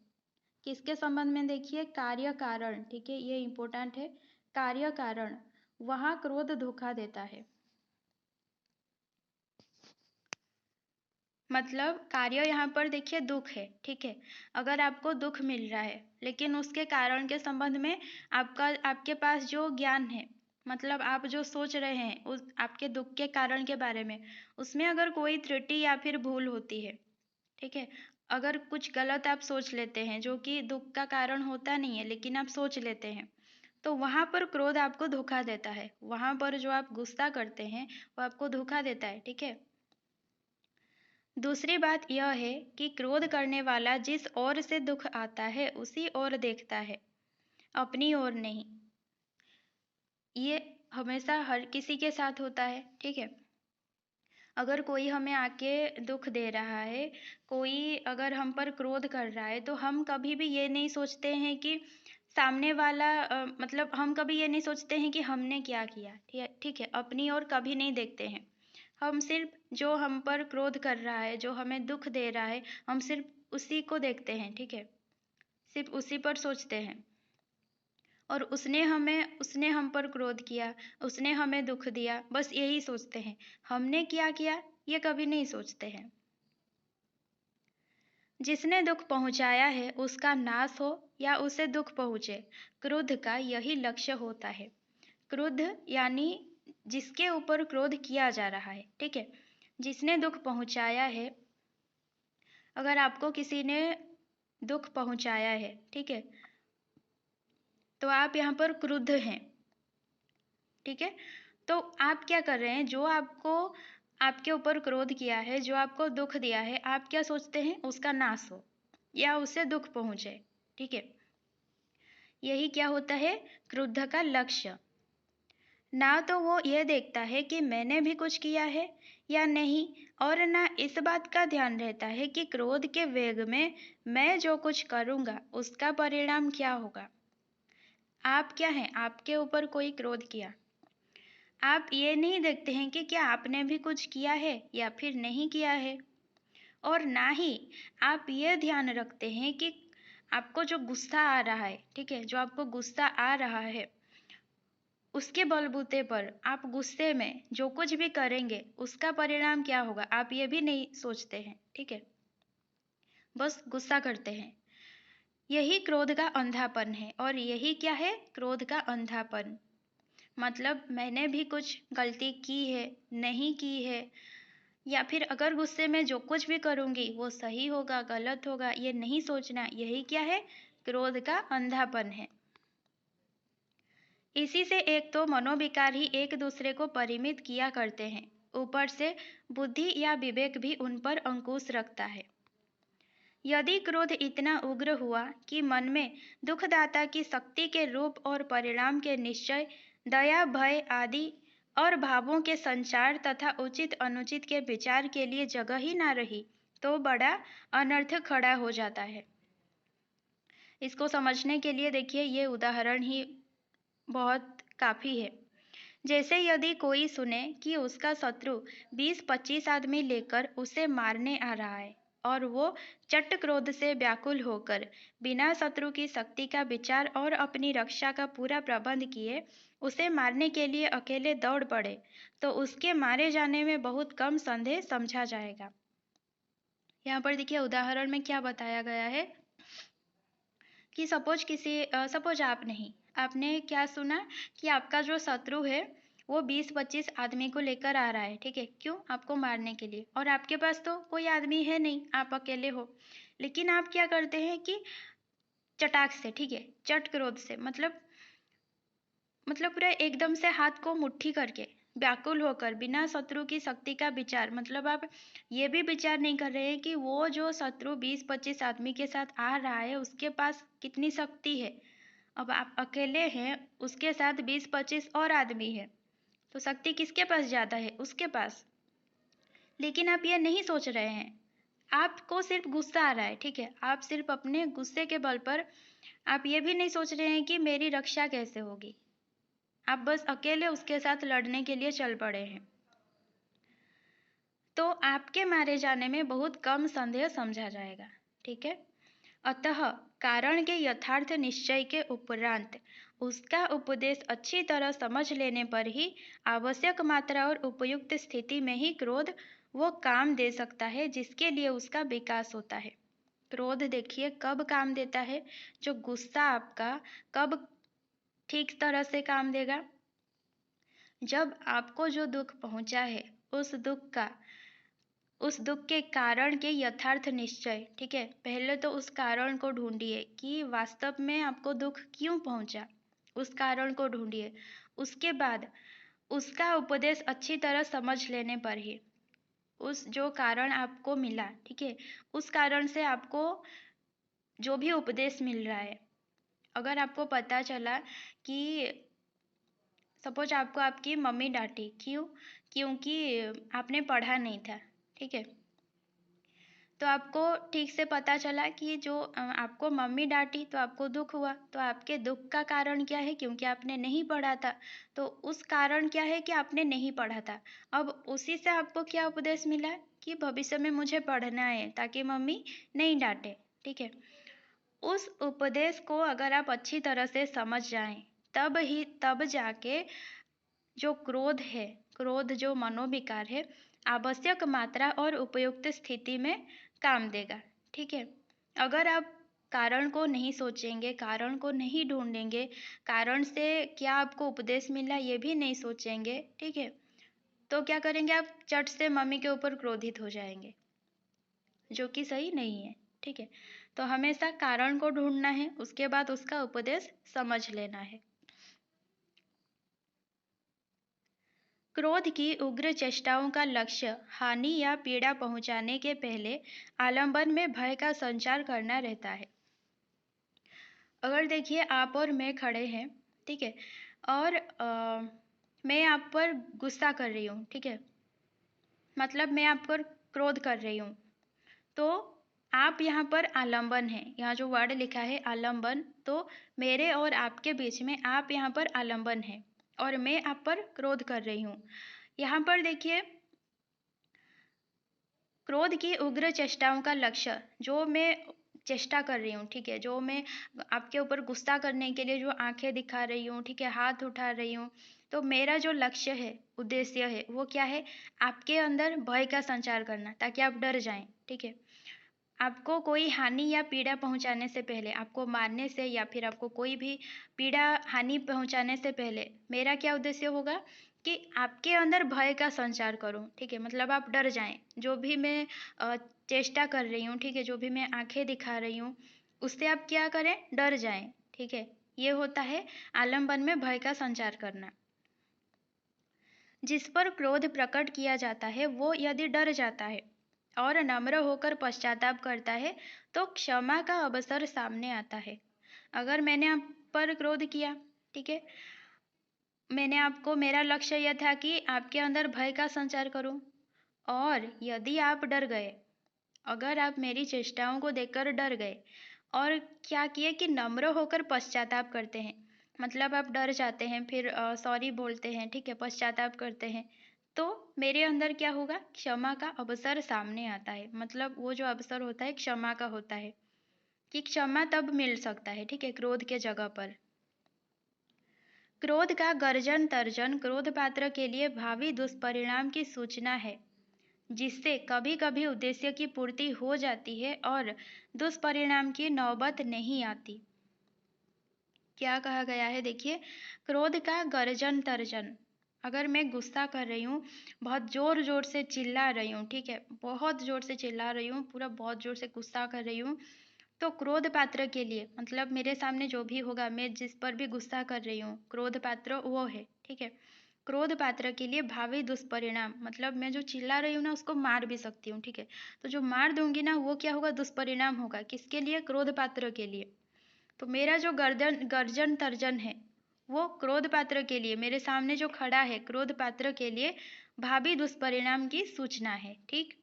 किसके संबंध में? देखिए कार्य कारण, ठीक है, ये इंपॉर्टेंट है। कार्य कारण, वहाँ क्रोध धोखा देता है। मतलब कार्य यहाँ पर देखिए दुख है, ठीक है? अगर आपको दुख मिल रहा है, लेकिन उसके कारण के संबंध में आपके पास जो ज्ञान है, मतलब आप जो सोच रहे हैं उस आपके दुख के कारण के बारे में, उसमें अगर कोई त्रुटि या फिर भूल होती है, ठीक है? अगर कुछ गलत आप सोच लेते हैं जो कि दुख का कारण होता नहीं है, लेकिन आप सोच लेते हैं, तो वहाँ पर क्रोध आपको धोखा देता है। वहाँ पर जो आप गुस्सा करते हैं, वो आपको धोखा देता है, ठीक है? दूसरी बात यह है कि क्रोध करने वाला जिस ओर से दुख आता है उसी ओर देखता है, अपनी ओर नहीं। ये हमेशा हर किसी के साथ होता है, ठीक है? अगर कोई हमें आके दुख दे रहा है, कोई अगर हम पर क्रोध कर रहा है, तो हम कभी भी ये नहीं सोचते हैं कि सामने वाला मतलब हम कभी ये नहीं सोचते हैं कि हमने क्या किया, ठीक है? अपनी ओर कभी नहीं देखते हैं। हम सिर्फ जो हम पर क्रोध कर रहा है, जो हमें दुख दे रहा है, हम सिर्फ उसी को देखते हैं, ठीक है? सिर्फ उसी पर सोचते हैं। और उसने हम पर क्रोध किया, उसने हमें दुख दिया, बस यही सोचते हैं। हमने क्या किया, ये कभी नहीं सोचते हैं। जिसने दुख पहुंचाया है उसका नाश हो या उसे दुख पहुंचे, क्रोध का यही लक्ष्य होता है। क्रोध यानी जिसके ऊपर क्रोध किया जा रहा है, ठीक है? जिसने दुख पहुंचाया है, अगर आपको किसी ने दुख पहुंचाया है, ठीक है, तो आप यहाँ पर क्रुद्ध हैं, ठीक है? तो आप क्या कर रहे हैं? जो आपको आपके ऊपर क्रोध किया है, जो आपको दुख दिया है, आप क्या सोचते हैं? उसका नाश हो या उसे दुख पहुंचे, ठीक है? यही क्या होता है? क्रुद्ध का लक्ष्य। ना तो वो ये देखता है कि मैंने भी कुछ किया है या नहीं, और ना इस बात का ध्यान रहता है कि क्रोध के वेग में मैं जो कुछ करूँगा उसका परिणाम क्या होगा। आप क्या हैं? आपके ऊपर कोई क्रोध किया, आप ये नहीं देखते हैं कि क्या आपने भी कुछ किया है या फिर नहीं किया है, और ना ही आप ये ध्यान रखते हैं कि आपको जो गुस्सा आ रहा है, ठीक है, जो आपको गुस्सा आ रहा है, उसके बलबूते पर आप गुस्से में जो कुछ भी करेंगे उसका परिणाम क्या होगा, आप ये भी नहीं सोचते हैं, ठीक है? बस गुस्सा करते हैं। यही क्रोध का अंधापन है, और यही क्या है? क्रोध का अंधापन। मतलब मैंने भी कुछ गलती की है, नहीं की है, या फिर अगर गुस्से में जो कुछ भी करूँगी वो सही होगा, गलत होगा, ये नहीं सोचना, यही क्या है? क्रोध का अंधापन है। इसी से एक तो मनोविकार ही एक दूसरे को परिमित किया करते हैं, ऊपर से बुद्धि या विवेक भी उन पर अंकुश रखता है। यदि क्रोध इतना उग्र हुआ कि मन में दुखदाता की शक्ति के रूप और परिणाम के निश्चय, दया, भय आदि और भावों के संचार तथा उचित अनुचित के विचार के लिए जगह ही ना रही, तो बड़ा अनर्थ खड़ा हो जाता है। इसको समझने के लिए देखिए ये उदाहरण ही बहुत काफ़ी है। जैसे यदि कोई सुने कि उसका शत्रु 20-25 आदमी लेकर उसे मारने आ रहा है, और वो चट क्रोध से व्याकुल होकर बिना शत्रु की शक्ति का विचार और अपनी रक्षा का पूरा प्रबंध किए उसे मारने के लिए अकेले दौड़ पड़े, तो उसके मारे जाने में बहुत कम संदेह समझा जाएगा। यहाँ पर देखिए उदाहरण में क्या बताया गया है कि सपोज आपने क्या सुना कि आपका जो शत्रु है वो 20-25 आदमी को लेकर आ रहा है, ठीक है? क्यों? आपको मारने के लिए, और आपके पास तो कोई आदमी है नहीं, आप अकेले हो। लेकिन आप क्या करते हैं कि चटाक से, ठीक है? चट क्रोध से, मतलब पूरा एकदम से हाथ को मुट्ठी करके, व्याकुल होकर, बिना शत्रु की शक्ति का विचार, मतलब आप ये भी विचार नहीं कर रहे हैं कि वो जो शत्रु 20-25 आदमी के साथ आ रहा है उसके पास कितनी शक्ति है। अब आप अकेले हैं, उसके साथ 20-25 और आदमी है, तो शक्ति किसके पास ज़्यादा है? उसके पास। लेकिन आप ये नहीं सोच रहे हैं, आपको सिर्फ गुस्सा आ रहा है, ठीक है? आप सिर्फ अपने गुस्से के बल पर आप ये भी नहीं सोच रहे हैं कि मेरी रक्षा कैसे होगी। आप बस अकेले उसके साथ लड़ने के लिए चल पड़े हैं। तो आपके मारे जाने में बहुत कम संदेह समझा जाएगा, ठीक है? अतः कारण के यथार्थ निश्चय के उपरांत उसका उपदेश अच्छी तरह समझ लेने पर ही आवश्यक मात्रा और उपयुक्त स्थिति में ही क्रोध वो काम दे सकता है जिसके लिए उसका विकास होता है। क्रोध देखिए कब काम देता है, जो गुस्सा आपका कब ठीक तरह से काम देगा, जब आपको जो दुख पहुंचा है उस दुख के कारण के यथार्थ निश्चय, ठीक है? पहले तो उस कारण को ढूंढिए कि वास्तव में आपको दुख क्यों पहुंचा, उस कारण को ढूंढिए। उसके बाद उसका उपदेश अच्छी तरह समझ लेने पर ही उस जो कारण आपको मिला, ठीक है, उस कारण से आपको जो भी उपदेश मिल रहा है, अगर आपको पता चला कि सपोज आपको आपकी मम्मी डांटी, क्यों? क्योंकि आपने पढ़ा नहीं था, ठीक है? तो आपको ठीक से पता चला कि जो आपको मम्मी डांटी तो आपको दुख हुआ, तो आपके दुख का कारण क्या है? क्योंकि आपने नहीं पढ़ा था। तो उस कारण क्या है कि आपने नहीं पढ़ा था। अब उसी से आपको क्या उपदेश मिला कि भविष्य में मुझे पढ़ना है ताकि मम्मी नहीं डांटे, ठीक है? उस उपदेश को अगर आप अच्छी तरह से समझ जाएं, तब जाके जो क्रोध है, क्रोध जो मनोविकार है, आवश्यक मात्रा और उपयुक्त स्थिति में काम देगा, ठीक है? अगर आप कारण को नहीं सोचेंगे, कारण को नहीं ढूंढेंगे, कारण से क्या आपको उपदेश मिला ये भी नहीं सोचेंगे, ठीक है? तो क्या करेंगे आप? चट से मम्मी के ऊपर क्रोधित हो जाएंगे, जो कि सही नहीं है, ठीक है? तो हमेशा कारण को ढूंढना है, उसके बाद उसका उपदेश समझ लेना है। क्रोध की उग्र चेष्टाओं का लक्ष्य हानि या पीड़ा पहुंचाने के पहले आलंबन में भय का संचार करना रहता है। अगर देखिए आप और मैं खड़े हैं, ठीक है, और मैं आप पर गुस्सा कर रही हूँ, ठीक है, मतलब मैं आप पर क्रोध कर रही हूँ, तो आप यहाँ पर आलंबन है, यहाँ जो वर्ड लिखा है आलंबन, तो मेरे और आपके बीच में आप यहाँ पर आलंबन है और मैं आप पर क्रोध कर रही हूँ। यहाँ पर देखिए क्रोध की उग्र चेष्टाओं का लक्ष्य, जो मैं चेष्टा कर रही हूँ, ठीक है, जो मैं आपके ऊपर गुस्सा करने के लिए जो आंखें दिखा रही हूँ, ठीक है, हाथ उठा रही हूँ, तो मेरा जो लक्ष्य है, उद्देश्य है, वो क्या है? आपके अंदर भय का संचार करना, ताकि आप डर जाएं, ठीक है? आपको कोई हानि या पीड़ा पहुंचाने से पहले, आपको मारने से या फिर आपको कोई भी पीड़ा हानि पहुंचाने से पहले मेरा क्या उद्देश्य होगा कि आपके अंदर भय का संचार करूं, ठीक है, मतलब आप डर जाएं। जो भी मैं चेष्टा कर रही हूँ, ठीक है, जो भी मैं आंखें दिखा रही हूँ, उससे आप क्या करें? डर जाएं, ठीक है। ये होता है आलंबन में भय का संचार करना। जिस पर क्रोध प्रकट किया जाता है वो यदि डर जाता है और नम्र होकर पश्चाताप करता है तो क्षमा का अवसर सामने आता है। अगर मैंने आप पर क्रोध किया, ठीक है, मैंने आपको, मेरा लक्ष्य यह था कि आपके अंदर भय का संचार करूं, और यदि आप डर गए, अगर आप मेरी चेष्टाओं को देखकर डर गए और क्या किए कि नम्र होकर पश्चाताप करते हैं, मतलब आप डर जाते हैं, फिर सॉरी बोलते हैं, ठीक है, पश्चाताप करते हैं, तो मेरे अंदर क्या होगा? क्षमा का अवसर सामने आता है। मतलब वो जो अवसर होता है क्षमा का होता है, कि क्षमा तब मिल सकता है, ठीक है, क्रोध के जगह पर। क्रोध का गर्जन तर्जन क्रोध पात्र के लिए भावी दुष्परिणाम की सूचना है। जिससे कभी कभी उद्देश्य की पूर्ति हो जाती है और दुष्परिणाम की नौबत नहीं आती। क्या कहा गया है देखिए, क्रोध का गर्जन तर्जन। अगर मैं गुस्सा कर रही हूँ, बहुत जोर जोर से चिल्ला रही हूँ, ठीक है, बहुत जोर से चिल्ला रही हूँ, पूरा बहुत जोर से गुस्सा कर रही हूँ, तो क्रोध पात्र के लिए मतलब मेरे सामने जो भी होगा, मैं जिस पर भी गुस्सा कर रही हूँ, क्रोध पात्र वो है, ठीक है। क्रोध पात्र के लिए भावी दुष्परिणाम मतलब मैं जो चिल्ला रही हूँ ना उसको मार भी सकती हूँ, ठीक है। तो जो मार दूंगी ना वो क्या होगा, दुष्परिणाम होगा। किसके लिए? क्रोध पात्र के लिए। तो मेरा जो गर्दन गर्जन तर्जन है वो क्रोध पात्र के लिए, मेरे सामने जो खड़ा है क्रोध पात्र के लिए भावी दुष्परिणाम की सूचना है, ठीक।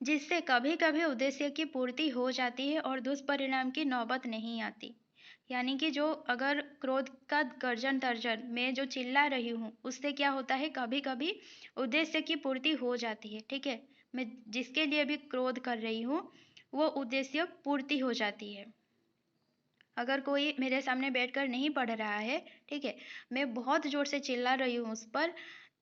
जिससे कभी कभी उद्देश्य की पूर्ति हो जाती है और दुष्परिणाम की नौबत नहीं आती। यानी कि जो अगर क्रोध का गर्जन तर्जन मैं जो चिल्ला रही हूँ उससे क्या होता है, कभी कभी उद्देश्य की पूर्ति हो जाती है, ठीक है। मैं जिसके लिए भी क्रोध कर रही हूँ वो उद्देश्य पूर्ति हो जाती है। अगर कोई मेरे सामने बैठकर नहीं पढ़ रहा है, ठीक है, मैं बहुत ज़ोर से चिल्ला रही हूँ उस पर,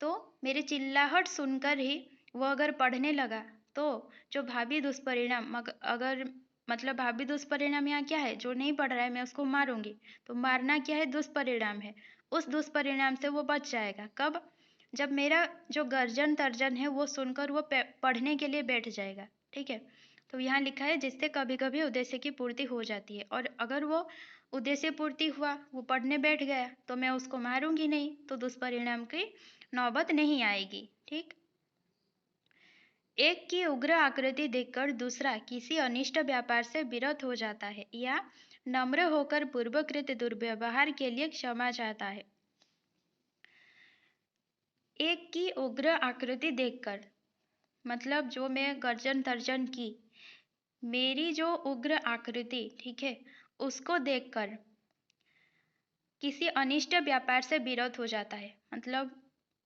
तो मेरी चिल्लाहट सुनकर ही वो अगर पढ़ने लगा, तो जो भावी दुष्परिणाम अगर मतलब भावी दुष्परिणाम यहाँ क्या है, जो नहीं पढ़ रहा है मैं उसको मारूंगी, तो मारना क्या है, दुष्परिणाम है। उस दुष्परिणाम से वो बच जाएगा। कब? जब मेरा जो गर्जन तर्जन है वो सुनकर वो पढ़ने के लिए बैठ जाएगा, ठीक है। तो यहाँ लिखा है जिससे कभी कभी उद्देश्य की पूर्ति हो जाती है, और अगर वो उद्देश्य पूर्ति हुआ, वो पढ़ने बैठ गया, तो मैं उसको मारूंगी नहीं, तो दुष्परिणाम की नौबत नहीं आएगी, ठीक। एक की उग्र आकृति देखकर दूसरा किसी अनिष्ट व्यापार से विरत हो जाता है या नम्र होकर पूर्वकृत दुर्व्यवहार के लिए क्षमा चाहता है। एक की उग्र आकृति देखकर मतलब जो मैं गर्जन तर्जन की, मेरी जो उग्र आकृति, ठीक है, उसको देखकर किसी अनिष्ट व्यापार से विरत हो जाता है। मतलब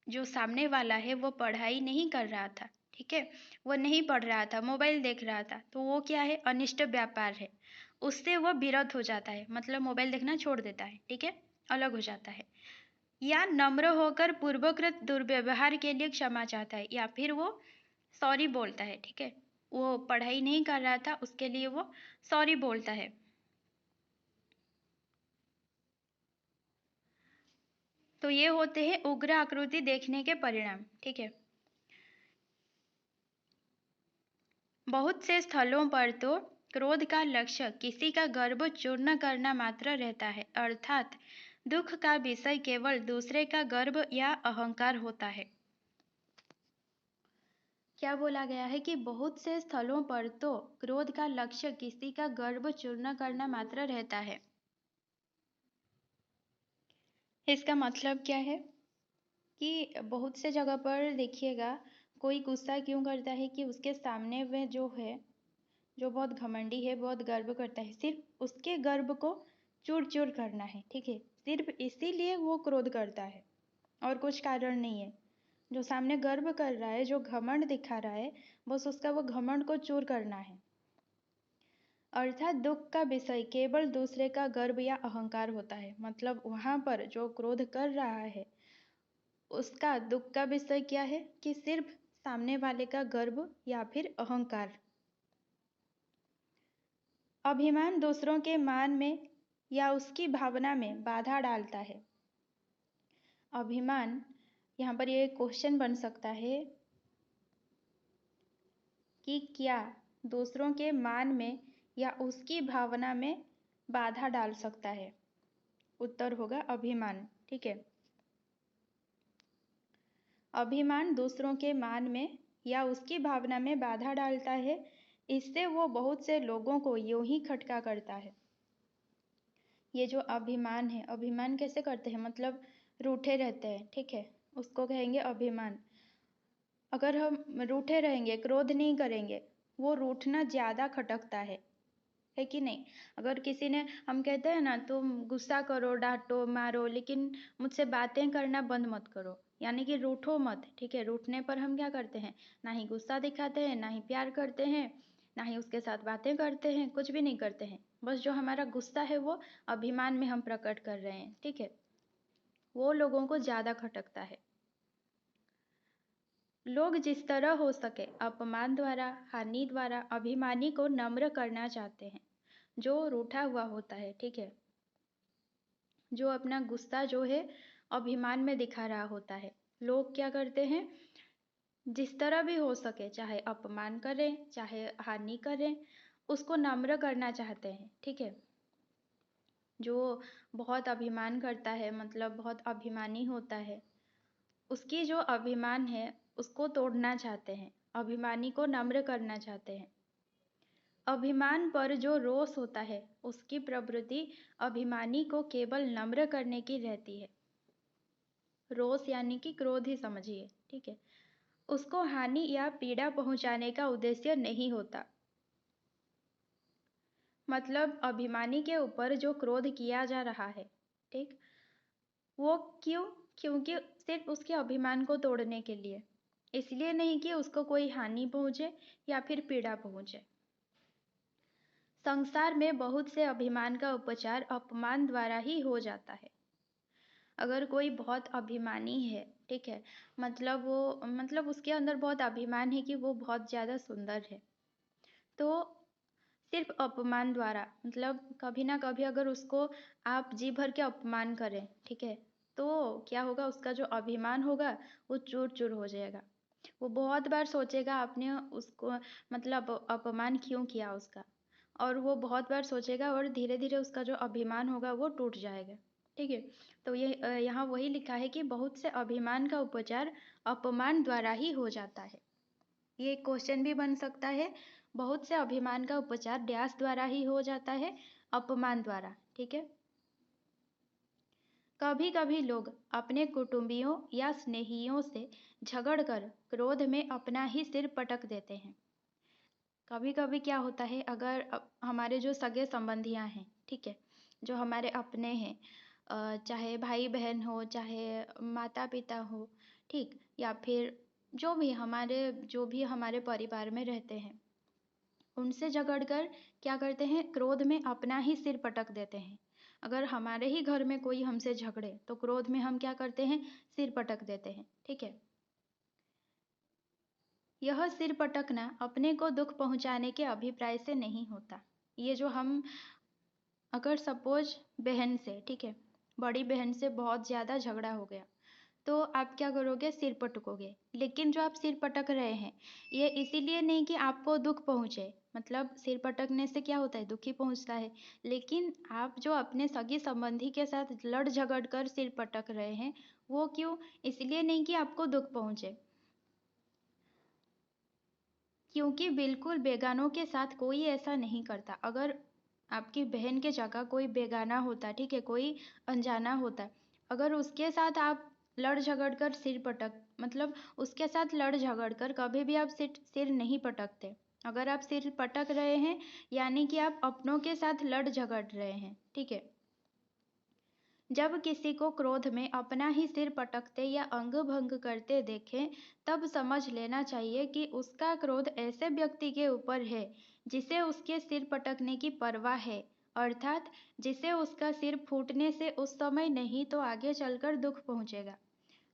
जो सामने वाला है वो पढ़ाई नहीं कर रहा था, ठीक है, वो नहीं पढ़ रहा था, मोबाइल देख रहा था, तो वो क्या है, अनिष्ट व्यापार है, उससे वो विरत हो जाता है, मतलब मोबाइल देखना छोड़ देता है, ठीक है, अलग हो जाता है। या नम्र होकर पूर्वकृत दुर्व्यवहार के लिए क्षमा चाहता है, या फिर वो सॉरी बोलता है, ठीक है, वो पढ़ाई नहीं कर रहा था उसके लिए वो सॉरी बोलता है। तो ये होते हैं उग्र आकृति देखने के परिणाम, ठीक है। बहुत से स्थलों पर तो क्रोध का लक्ष्य किसी का गर्व चूर्ण करना मात्र रहता है, अर्थात दुख का विषय केवल दूसरे का गर्व या अहंकार होता है। क्या बोला गया है कि बहुत से स्थलों पर तो क्रोध का लक्ष्य किसी का गर्व चूर्ण करना मात्र रहता है। इसका मतलब क्या है कि बहुत से जगह पर देखिएगा, कोई गुस्सा क्यों करता है कि उसके सामने में जो है, जो बहुत घमंडी है, बहुत गर्व करता है, सिर्फ उसके गर्व को चूर चूर करना है, ठीक है, सिर्फ इसीलिए वो क्रोध करता है और कुछ कारण नहीं है। जो सामने गर्व कर रहा है, जो घमंड दिखा रहा है, बस उसका वो घमंड को चूर करना है। अर्थात दुख का विषय केवल दूसरे का गर्व या अहंकार होता है। मतलब वहां पर जो क्रोध कर रहा है उसका दुख का विषय क्या है कि सिर्फ सामने वाले का गर्व या फिर अहंकार। अभिमान दूसरों के मान में या उसकी भावना में बाधा डालता है। अभिमान, यहाँ पर ये क्वेश्चन बन सकता है कि क्या दूसरों के मान में या उसकी भावना में बाधा डाल सकता है। उत्तर होगा अभिमान, ठीक है। अभिमान दूसरों के मान में या उसकी भावना में बाधा डालता है, इससे वो बहुत से लोगों को यूं ही खटका करता है। ये जो अभिमान है, अभिमान कैसे करते हैं, मतलब रूठे रहते हैं, ठीक है, उसको कहेंगे अभिमान। अगर हम रूठे रहेंगे, क्रोध नहीं करेंगे, वो रूठना ज्यादा खटकता है कि नहीं। अगर किसी ने, हम कहते हैं ना, तुम गुस्सा करो, डांटो, मारो, लेकिन मुझसे बातें करना बंद मत करो, यानी कि रूठो मत, ठीक है। रूठने पर हम क्या करते हैं, ना ही गुस्सा दिखाते हैं, ना ही प्यार करते हैं, ना ही उसके साथ बातें करते हैं, कुछ भी नहीं करते हैं। बस जो हमारा गुस्सा है वो अभिमान में हम प्रकट कर रहे हैं, ठीक है, वो लोगों को ज्यादा खटकता है। लोग जिस तरह हो सके अपमान द्वारा, हानि द्वारा अभिमानी को नम्र करना चाहते हैं, जो रूठा हुआ होता है, ठीक है, जो अपना गुस्सा जो है अभिमान में दिखा रहा होता है। लोग क्या करते हैं, जिस तरह भी हो सके, चाहे अपमान करें चाहे हानि करें, उसको नम्र करना चाहते हैं, ठीक है। जो बहुत अभिमान करता है, मतलब बहुत अभिमानी होता है, उसकी जो अभिमान है उसको तोड़ना चाहते हैं, अभिमानी को नम्र करना चाहते हैं। अभिमान पर जो रोष होता है उसकी प्रवृत्ति अभिमानी को केवल नम्र करने की रहती है। रोष यानी कि क्रोध ही समझिए, ठीक है। उसको हानि या पीड़ा पहुंचाने का उद्देश्य नहीं होता। मतलब अभिमानी के ऊपर जो क्रोध किया जा रहा है, ठीक, वो क्यों? क्योंकि सिर्फ उसके अभिमान को तोड़ने के लिए, इसलिए नहीं कि उसको कोई हानि पहुंचे या फिर पीड़ा पहुंचे। संसार में बहुत से अभिमान का उपचार अपमान द्वारा ही हो जाता है। अगर कोई बहुत अभिमानी है, ठीक है, मतलब उसके अंदर बहुत अभिमान है कि वो बहुत ज़्यादा सुंदर है, तो सिर्फ अपमान द्वारा, मतलब कभी ना कभी अगर उसको आप जी भर के अपमान करें, ठीक है, तो क्या होगा, उसका जो अभिमान होगा वो चूर चूर हो जाएगा। वो बहुत बार सोचेगा आपने उसको, मतलब अपमान क्यों किया उसका, और वो बहुत बार सोचेगा और धीरे धीरे उसका जो अभिमान होगा वो टूट जाएगा, ठीक है। तो ये यहाँ वही लिखा है कि बहुत से अभिमान का उपचार अपमान द्वारा ही हो जाता है। ये क्वेश्चन भी बन सकता है, बहुत से अभिमान का उपचार डैश द्वारा ही हो जाता है, अपमान द्वारा, ठीक है। कभी कभी लोग अपने कुटुंबियों या स्नेहियों से झगड़कर क्रोध में अपना ही सिर पटक देते हैं। कभी कभी क्या होता है, अगर हमारे जो सगे संबंधियां हैं, ठीक है, जो हमारे अपने हैं, चाहे भाई बहन हो चाहे माता पिता हो, ठीक, या फिर जो भी हमारे परिवार में रहते हैं, उनसे झगड़कर क्या करते हैं, क्रोध में अपना ही सिर पटक देते हैं। अगर हमारे ही घर में कोई हमसे झगड़े तो क्रोध में हम क्या करते हैं, सिर पटक देते हैं, ठीक है। यह सिर पटकना अपने को दुख पहुंचाने के अभिप्राय से नहीं होता। ये जो हम, अगर सपोज बहन से, ठीक है, बड़ी बहन से बहुत ज़्यादा झगड़ा हो गया, तो आप क्या करोगे, सिर पटकोगे। लेकिन जो आप सिर पटक रहे हैं, ये इसीलिए नहीं कि आपको दुख पहुँचे, मतलब सिर पटकने से क्या होता है, दुख ही पहुँचता है। लेकिन आप जो अपने सगी संबंधी के साथ लड़ झगड़ कर सिर पटक रहे हैं, वो क्यों? इसलिए नहीं कि आपको दुख पहुँचे, क्योंकि बिल्कुल बेगानों के साथ कोई ऐसा नहीं करता। अगर आपकी बहन के जगह कोई बेगाना होता, ठीक है, कोई अनजाना होता, अगर उसके साथ आप लड़ झगड़ कर सिर पटक, मतलब उसके साथ लड़ झगड़ कर कभी भी आप सिर नहीं पटकते। अगर आप सिर पटक रहे हैं यानी कि आप अपनों के साथ लड़ झगड़ रहे हैं, ठीक है। जब किसी को क्रोध में अपना ही सिर पटकते या अंग भंग करते देखें, तब समझ लेना चाहिए कि उसका क्रोध ऐसे व्यक्ति के ऊपर है जिसे उसके सिर पटकने की परवाह है, अर्थात जिसे उसका सिर फूटने से उस समय नहीं तो आगे चलकर दुख पहुंचेगा।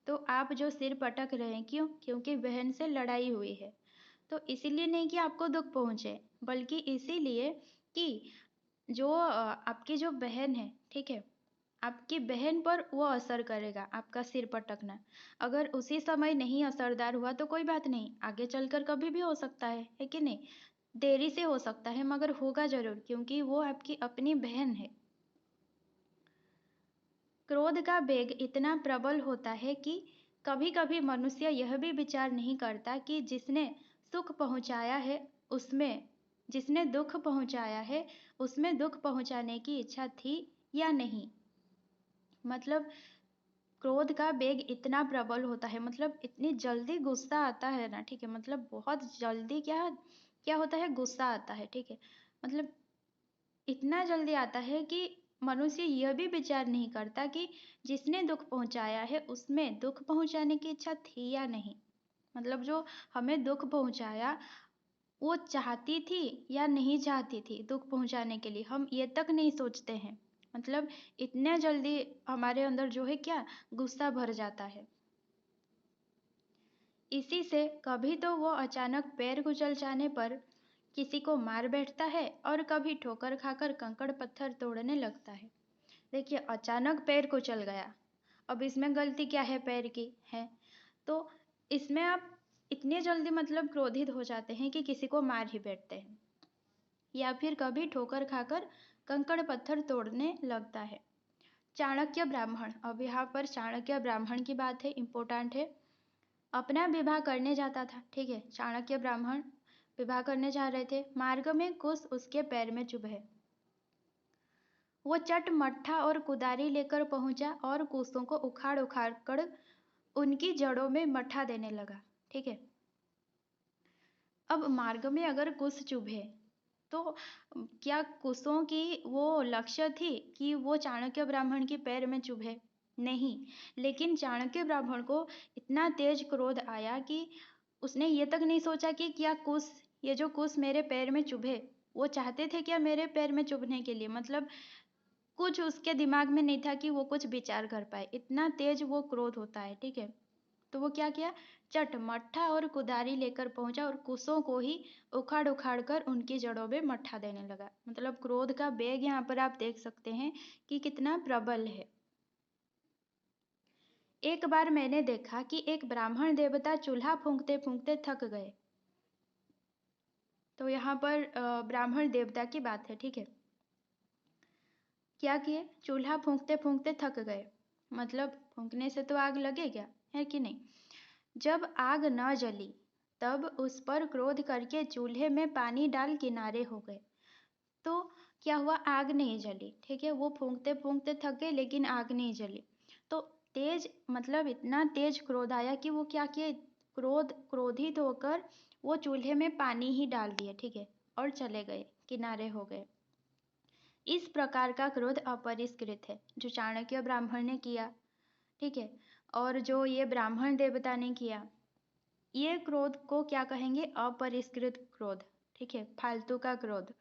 तो आप जो सिर पटक रहे हैं, क्यों? क्योंकि बहन से लड़ाई हुई है। तो इसीलिए नहीं कि आपको दुख पहुंचे, बल्कि इसीलिए कि जो आपकी जो बहन है, ठीक है, आपकी बहन पर वो असर करेगा आपका सिर पटकना। अगर उसी समय नहीं असरदार हुआ तो कोई बात नहीं, आगे चलकर कभी भी हो सकता है कि नहीं? देरी से हो सकता है मगर होगा जरूर, क्योंकि वो आपकी अपनी बहन है। क्रोध का वेग इतना प्रबल होता है कि कभी कभी मनुष्य यह भी विचार नहीं करता कि सुख पहुंचाया है उसमें जिसने दुख पहुंचाया है उसमें दुख पहुंचाने की इच्छा थी या नहीं। मतलब क्रोध का वेग इतना प्रबल होता है, मतलब इतनी जल्दी गुस्सा आता है ना, ठीक है, मतलब बहुत जल्दी क्या क्या होता है, गुस्सा आता है, ठीक है। मतलब इतना जल्दी आता है कि मनुष्य यह भी विचार नहीं करता कि जिसने दुख पहुंचाया है उसमें दुख पहुंचाने की इच्छा थी या नहीं। मतलब जो हमें दुख पहुंचाया, वो चाहती थी या नहीं चाहती थी दुख पहुंचाने के लिए, हम ये तक नहीं सोचते हैं। मतलब इतने जल्दी हमारे अंदर जो है क्या, गुस्सा भर जाता है। इसी से कभी तो वो अचानक पैर कुचल जाने पर किसी को मार बैठता है और कभी ठोकर खाकर कंकड़ पत्थर तोड़ने लगता है। देखिए, अचानक पैर कुचल गया, अब इसमें गलती क्या है पैर की है? तो इसमें आप इतने जल्दी मतलब क्रोधित हो जाते हैं कि किसी को मार ही बैठते हैं, या फिर कभी ठोकर खाकर कंकड़ पत्थर तोड़ने लगता है। चाणक्य ब्राह्मण, अब यहाँ पर चाणक्य ब्राह्मण की बात है, इम्पोर्टेंट है। अपना विवाह करने जाता था, ठीक है, चाणक्य ब्राह्मण विवाह करने जा रहे थे। मार्ग में कुश उसके पैर में चुभे। वो चट मट्ठा और कुदारी लेकर पहुंचा और कुशों को उखाड़ उखाड़ कर उनकी जड़ों में मट्ठा देने लगा, ठीक है। अब मार्ग में अगर कुश चुभे तो क्या कुशों की वो लक्ष्य थी कि वो चाणक्य ब्राह्मण के पैर में चुभे? नहीं। लेकिन चाणक्य ब्राह्मण को इतना तेज क्रोध आया कि उसने ये तक नहीं सोचा कि क्या कुश, ये जो कुश मेरे पैर में चुभे, वो चाहते थे क्या मेरे पैर में चुभने के लिए? मतलब कुछ उसके दिमाग में नहीं था कि वो कुछ विचार कर पाए, इतना तेज वो क्रोध होता है, ठीक है। तो वो क्या किया, चट मट्ठा और कुदारी लेकर पहुंचा और कुशों को ही उखाड़ उखाड़ कर उनकी जड़ों में मट्ठा देने लगा। मतलब क्रोध का वेग यहाँ पर आप देख सकते हैं कि कितना प्रबल है। एक बार मैंने देखा कि एक ब्राह्मण देवता चूल्हा फूंकते फूंकते थक गए। तो यहाँ पर ब्राह्मण देवता की बात है, ठीक है। क्या किए, चूल्हा फूंकते फूंकते थक गए, मतलब फूंकने से तो आग लगे क्या, है कि नहीं। जब आग न जली तब उस पर क्रोध करके चूल्हे में पानी डाल किनारे हो गए। तो क्या हुआ, आग नहीं जली, ठीक है, वो फूंकते फूंकते थक गए लेकिन आग नहीं जली। तो तेज, मतलब इतना तेज क्रोध आया कि वो क्या किए, क्रोधित होकर वो चूल्हे में पानी ही डाल दिए, ठीक है, और चले गए, किनारे हो गए। इस प्रकार का क्रोध अपरिष्कृत है जो चाणक्य ब्राह्मण ने किया, ठीक है, और जो ये ब्राह्मण देवता ने किया, ये क्रोध को क्या कहेंगे, अपरिष्कृत क्रोध, ठीक है, फालतू का क्रोध।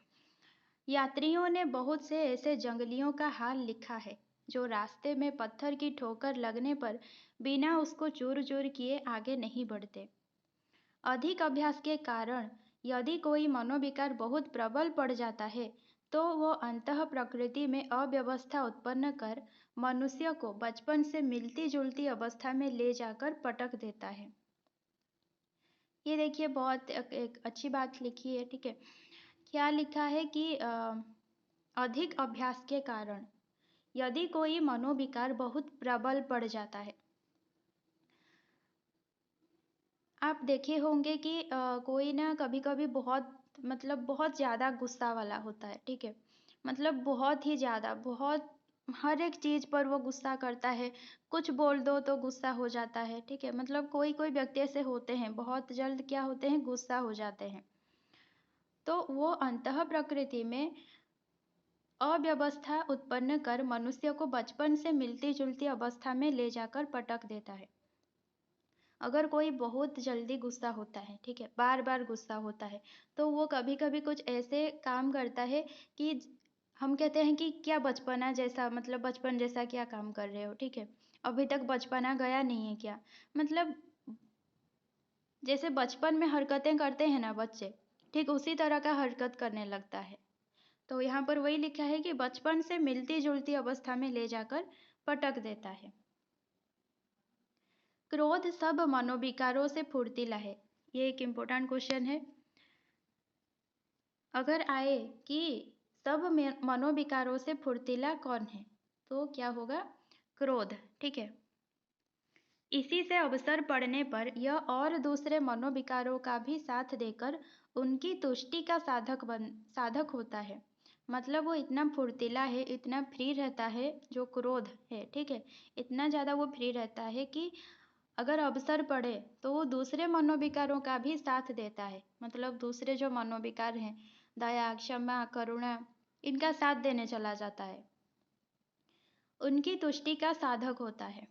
यात्रियों ने बहुत से ऐसे जंगलियों का हाल लिखा है जो रास्ते में पत्थर की ठोकर लगने पर बिना उसको चूर चूर किए आगे नहीं बढ़ते। अधिक अभ्यास के कारण यदि कोई मनोविकार बहुत प्रबल पड़ जाता है तो वो अंतः प्रकृति में अव्यवस्था उत्पन्न कर मनुष्य को बचपन से मिलती जुलती अवस्था में ले जाकर पटक देता है। ये देखिए, बहुत एक अच्छी बात लिखी है, ठीक है। क्या लिखा है कि अधिक अभ्यास के कारण यदि कोई मनोविकार बहुत प्रबल पड़ जाता है। आप देखे होंगे कि कोई ना कभी कभी बहुत, मतलब बहुत ज़्यादा गुस्सा वाला होता है, ठीक है, मतलब बहुत ही ज़्यादा, बहुत हर एक चीज़ पर वो गुस्सा करता है, कुछ बोल दो तो गुस्सा हो जाता है, ठीक है। मतलब कोई कोई व्यक्ति ऐसे होते हैं, बहुत जल्द क्या होते हैं, गुस्सा हो जाते हैं। तो वो अंतः प्रकृति में अव्यवस्था उत्पन्न कर मनुष्य को बचपन से मिलती जुलती अवस्था में ले जाकर पटक देता है। अगर कोई बहुत जल्दी गुस्सा होता है, ठीक है, बार बार गुस्सा होता है, तो वो कभी कभी कुछ ऐसे काम करता है कि हम कहते हैं कि क्या बचपना जैसा, मतलब बचपन जैसा क्या काम कर रहे हो, ठीक है, अभी तक बचपना गया नहीं है क्या। मतलब जैसे बचपन में हरकतें करते हैं ना बच्चे, ठीक उसी तरह का हरकत करने लगता है। तो यहाँ पर वही लिखा है कि बचपन से मिलती जुलती अवस्था में ले जाकर पटक देता है। क्रोध सब मनोविकारों से फुर्तीला है, ये एक इम्पोर्टेंट क्वेश्चन है। अगर आए कि सब मनोविकारों से फुर्तीला कौन है, तो क्या होगा, क्रोध, ठीक है। इसी से अवसर पड़ने पर यह और दूसरे मनोविकारों का भी साथ देकर उनकी तुष्टि का साधक होता है। मतलब वो इतना फुर्तीला है, इतना फ्री रहता है, जो क्रोध है, ठीक है, इतना ज़्यादा वो फ्री रहता है कि अगर अवसर पड़े तो वो दूसरे मनोविकारों का भी साथ देता है। मतलब दूसरे जो मनोविकार हैं, दया, क्षमा, करुणा, इनका साथ देने चला जाता है, उनकी तुष्टि का साधक होता है,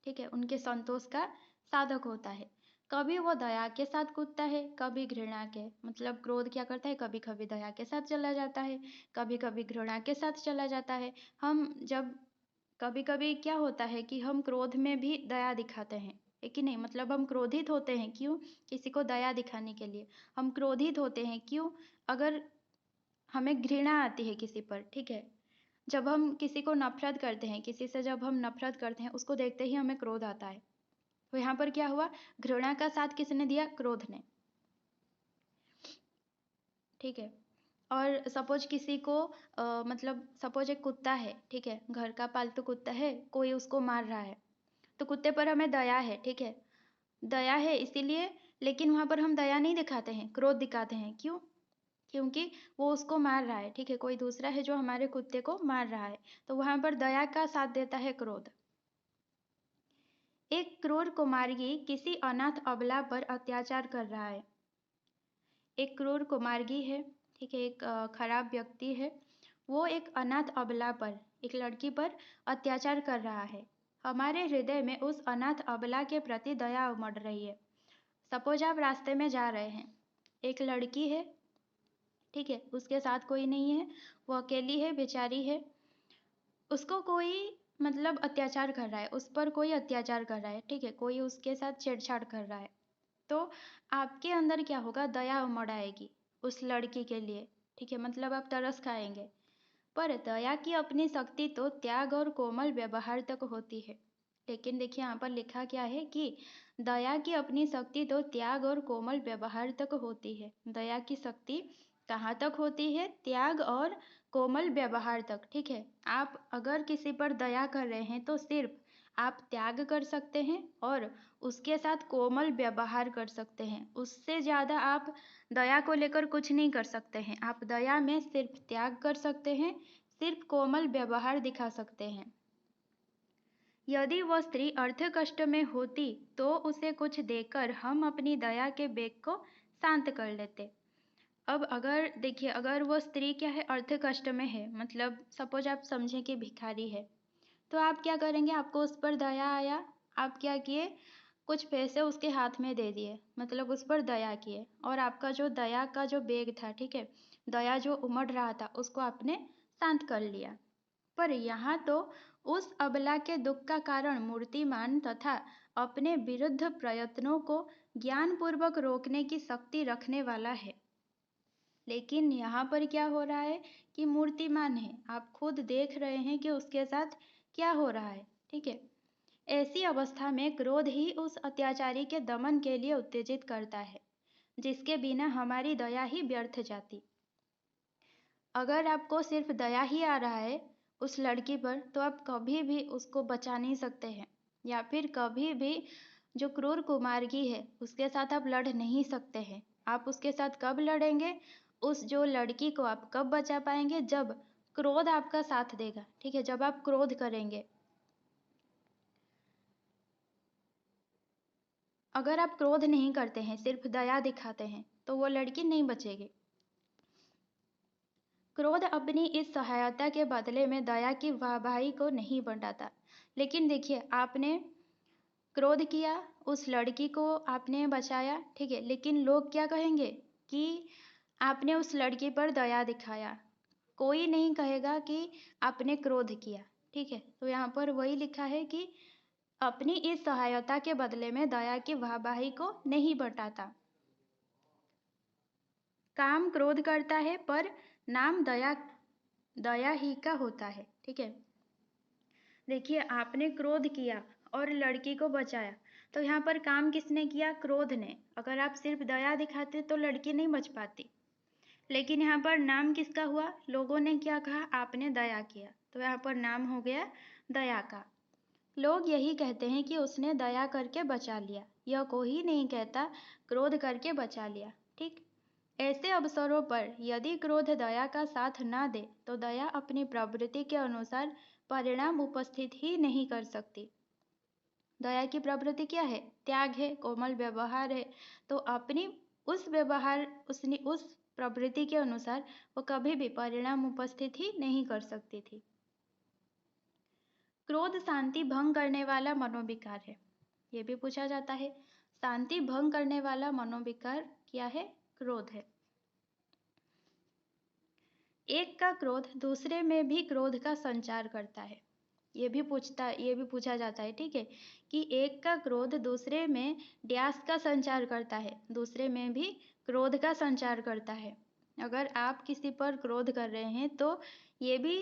ठीक है, उनके संतोष का साधक होता है। कभी वो दया के साथ कूदता है, कभी घृणा के, मतलब क्रोध क्या करता है, कभी कभी दया के साथ चला जाता है, कभी कभी घृणा के साथ चला जाता है। हम जब कभी कभी क्या होता है कि हम क्रोध में भी दया दिखाते हैं, है कि नहीं। मतलब हम क्रोधित होते हैं क्यों? किसी को दया दिखाने के लिए। हम क्रोधित होते हैं क्यों? अगर हमें घृणा आती है किसी पर, ठीक है। जब हम किसी को नफरत करते हैं, किसी से जब हम नफरत करते हैं, उसको देखते ही हमें क्रोध आता है। तो यहाँ पर क्या हुआ? घृणा का साथ किसने दिया? क्रोध ने, ठीक है। और सपोज किसी को मतलब सपोज एक कुत्ता है, ठीक है, घर का पालतू कुत्ता है, कोई उसको मार रहा है, तो कुत्ते पर हमें दया है, ठीक है, दया है इसीलिए, लेकिन वहाँ पर हम दया नहीं दिखाते हैं, क्रोध दिखाते हैं। क्यों? क्योंकि वो उसको मार रहा है, ठीक है, कोई दूसरा है जो हमारे कुत्ते को मार रहा है, तो वहाँ पर दया का साथ देता है क्रोध। एक क्रूर कुमारगी किसी अनाथ अबला पर अत्याचार कर रहा है। एक क्रूर कुमारगी है, ठीक है, एक खराब व्यक्ति है, वो एक अनाथ अबला पर, एक लड़की पर अत्याचार कर रहा है। हमारे हृदय में उस अनाथ अबला के प्रति दया उमड़ रही है। सपोज आप रास्ते में जा रहे हैं, एक लड़की है, ठीक है, उसके साथ कोई नहीं है, वो अकेली है, बेचारी है, उसको कोई मतलब अत्याचार कर रहा है, उस पर कोई अत्याचार कर रहा है, ठीक है, कोई उसके साथ छेड़छाड़ कर रहा है, तो आपके अंदर क्या होगा? दया उमड़ आएगी उस लड़की के लिए, ठीक है, मतलब आप तरस खाएंगे। पर दया की अपनी शक्ति तो त्याग और कोमल व्यवहार तक होती है। लेकिन देखिए यहाँ पर लिखा क्या है कि दया की अपनी शक्ति तो त्याग और कोमल व्यवहार तक होती है। दया की शक्ति कहाँ तक होती है? त्याग और कोमल व्यवहार तक, ठीक है। आप अगर किसी पर दया कर रहे हैं तो सिर्फ आप त्याग कर सकते हैं और उसके साथ कोमल व्यवहार कर सकते हैं। उससे ज़्यादा आप दया को लेकर कुछ नहीं कर सकते हैं। आप दया में सिर्फ त्याग कर सकते हैं, सिर्फ कोमल व्यवहार दिखा सकते हैं। यदि वह स्त्री अर्थ कष्ट में होती तो उसे कुछ देकर हम अपनी दया के बेग को शांत कर लेते। अब अगर देखिए, अगर वो स्त्री क्या है? अर्थ कष्ट में है, मतलब सपोज आप समझें कि भिखारी है, तो आप क्या करेंगे? आपको उस पर दया आया, आप क्या किए? कुछ पैसे उसके हाथ में दे दिए, मतलब उस पर दया किए, और आपका जो दया का जो बेग था, ठीक है, दया जो उमड़ रहा था, उसको आपने शांत कर लिया। पर यहाँ तो उस अबला के दुख का कारण मूर्तिमान तथा अपने विरुद्ध प्रयत्नों को ज्ञानपूर्वक रोकने की शक्ति रखने वाला है। लेकिन यहाँ पर क्या हो रहा है कि मूर्तिमान है, आप खुद देख रहे हैं कि उसके साथ क्या हो रहा है, ठीक है। ऐसी अवस्था में क्रोध ही उस अत्याचारी के दमन के लिए उत्तेजित करता है, जिसके बिना हमारी दया ही व्यर्थ जाती। अगर आपको सिर्फ दया ही आ रहा है उस लड़की पर, तो आप कभी भी उसको बचा नहीं सकते हैं, या फिर कभी भी जो क्रूर कुमारगी है उसके साथ आप लड़ नहीं सकते हैं। आप उसके साथ कब लड़ेंगे? उस जो लड़की को आप कब बचा पाएंगे? जब क्रोध आपका साथ देगा, ठीक है, जब आप क्रोध करेंगे। अगर आप क्रोध नहीं करते हैं, सिर्फ दया दिखाते हैं, तो वो लड़की नहीं बचेगी। क्रोध अपनी इस सहायता के बदले में दया की वाहवाही को नहीं बढ़ाता। लेकिन देखिए, आपने क्रोध किया, उस लड़की को आपने बचाया, ठीक है, लेकिन लोग क्या कहेंगे कि आपने उस लड़की पर दया दिखाया। कोई नहीं कहेगा कि आपने क्रोध किया, ठीक है। तो यहाँ पर वही लिखा है कि अपनी इस सहायता के बदले में दया की वाहवाही को नहीं बढ़ाता। काम क्रोध करता है पर नाम दया दया ही का होता है, ठीक है। देखिए, आपने क्रोध किया और लड़की को बचाया, तो यहाँ पर काम किसने किया? क्रोध ने। अगर आप सिर्फ दया दिखाते तो लड़की नहीं बच पाती। लेकिन यहाँ पर नाम किसका हुआ? लोगों ने क्या कहा? आपने दया किया, तो यहाँ पर नाम हो गया दया का। लोग यही कहते हैं कि उसने दया करके बचा लिया, यह कोई नहीं कहता क्रोध करके बचा लिया, ठीक। ऐसे अवसरों पर यदि क्रोध दया का साथ ना दे तो दया अपनी प्रवृत्ति के अनुसार परिणाम उपस्थित ही नहीं कर सकती। दया की प्रवृत्ति क्या है? त्याग है, कोमल व्यवहार है। तो अपनी उस व्यवहार उसने उस प्रवृत्ति के अनुसार वो कभी भी परिणाम उपस्थित ही नहीं कर सकती थी। क्रोध शांति भंग करने वाला मनोविकार है, ये भी पूछा जाता है। शांति भंग करने वाला मनोविकार क्या है? क्रोध है। एक का क्रोध दूसरे में भी क्रोध का संचार करता है। ये भी पूछा जाता है, ठीक है, कि एक का क्रोध दूसरे में ड्यास का संचार करता है, दूसरे में भी क्रोध का संचार करता है। अगर आप किसी पर क्रोध कर रहे हैं तो ये भी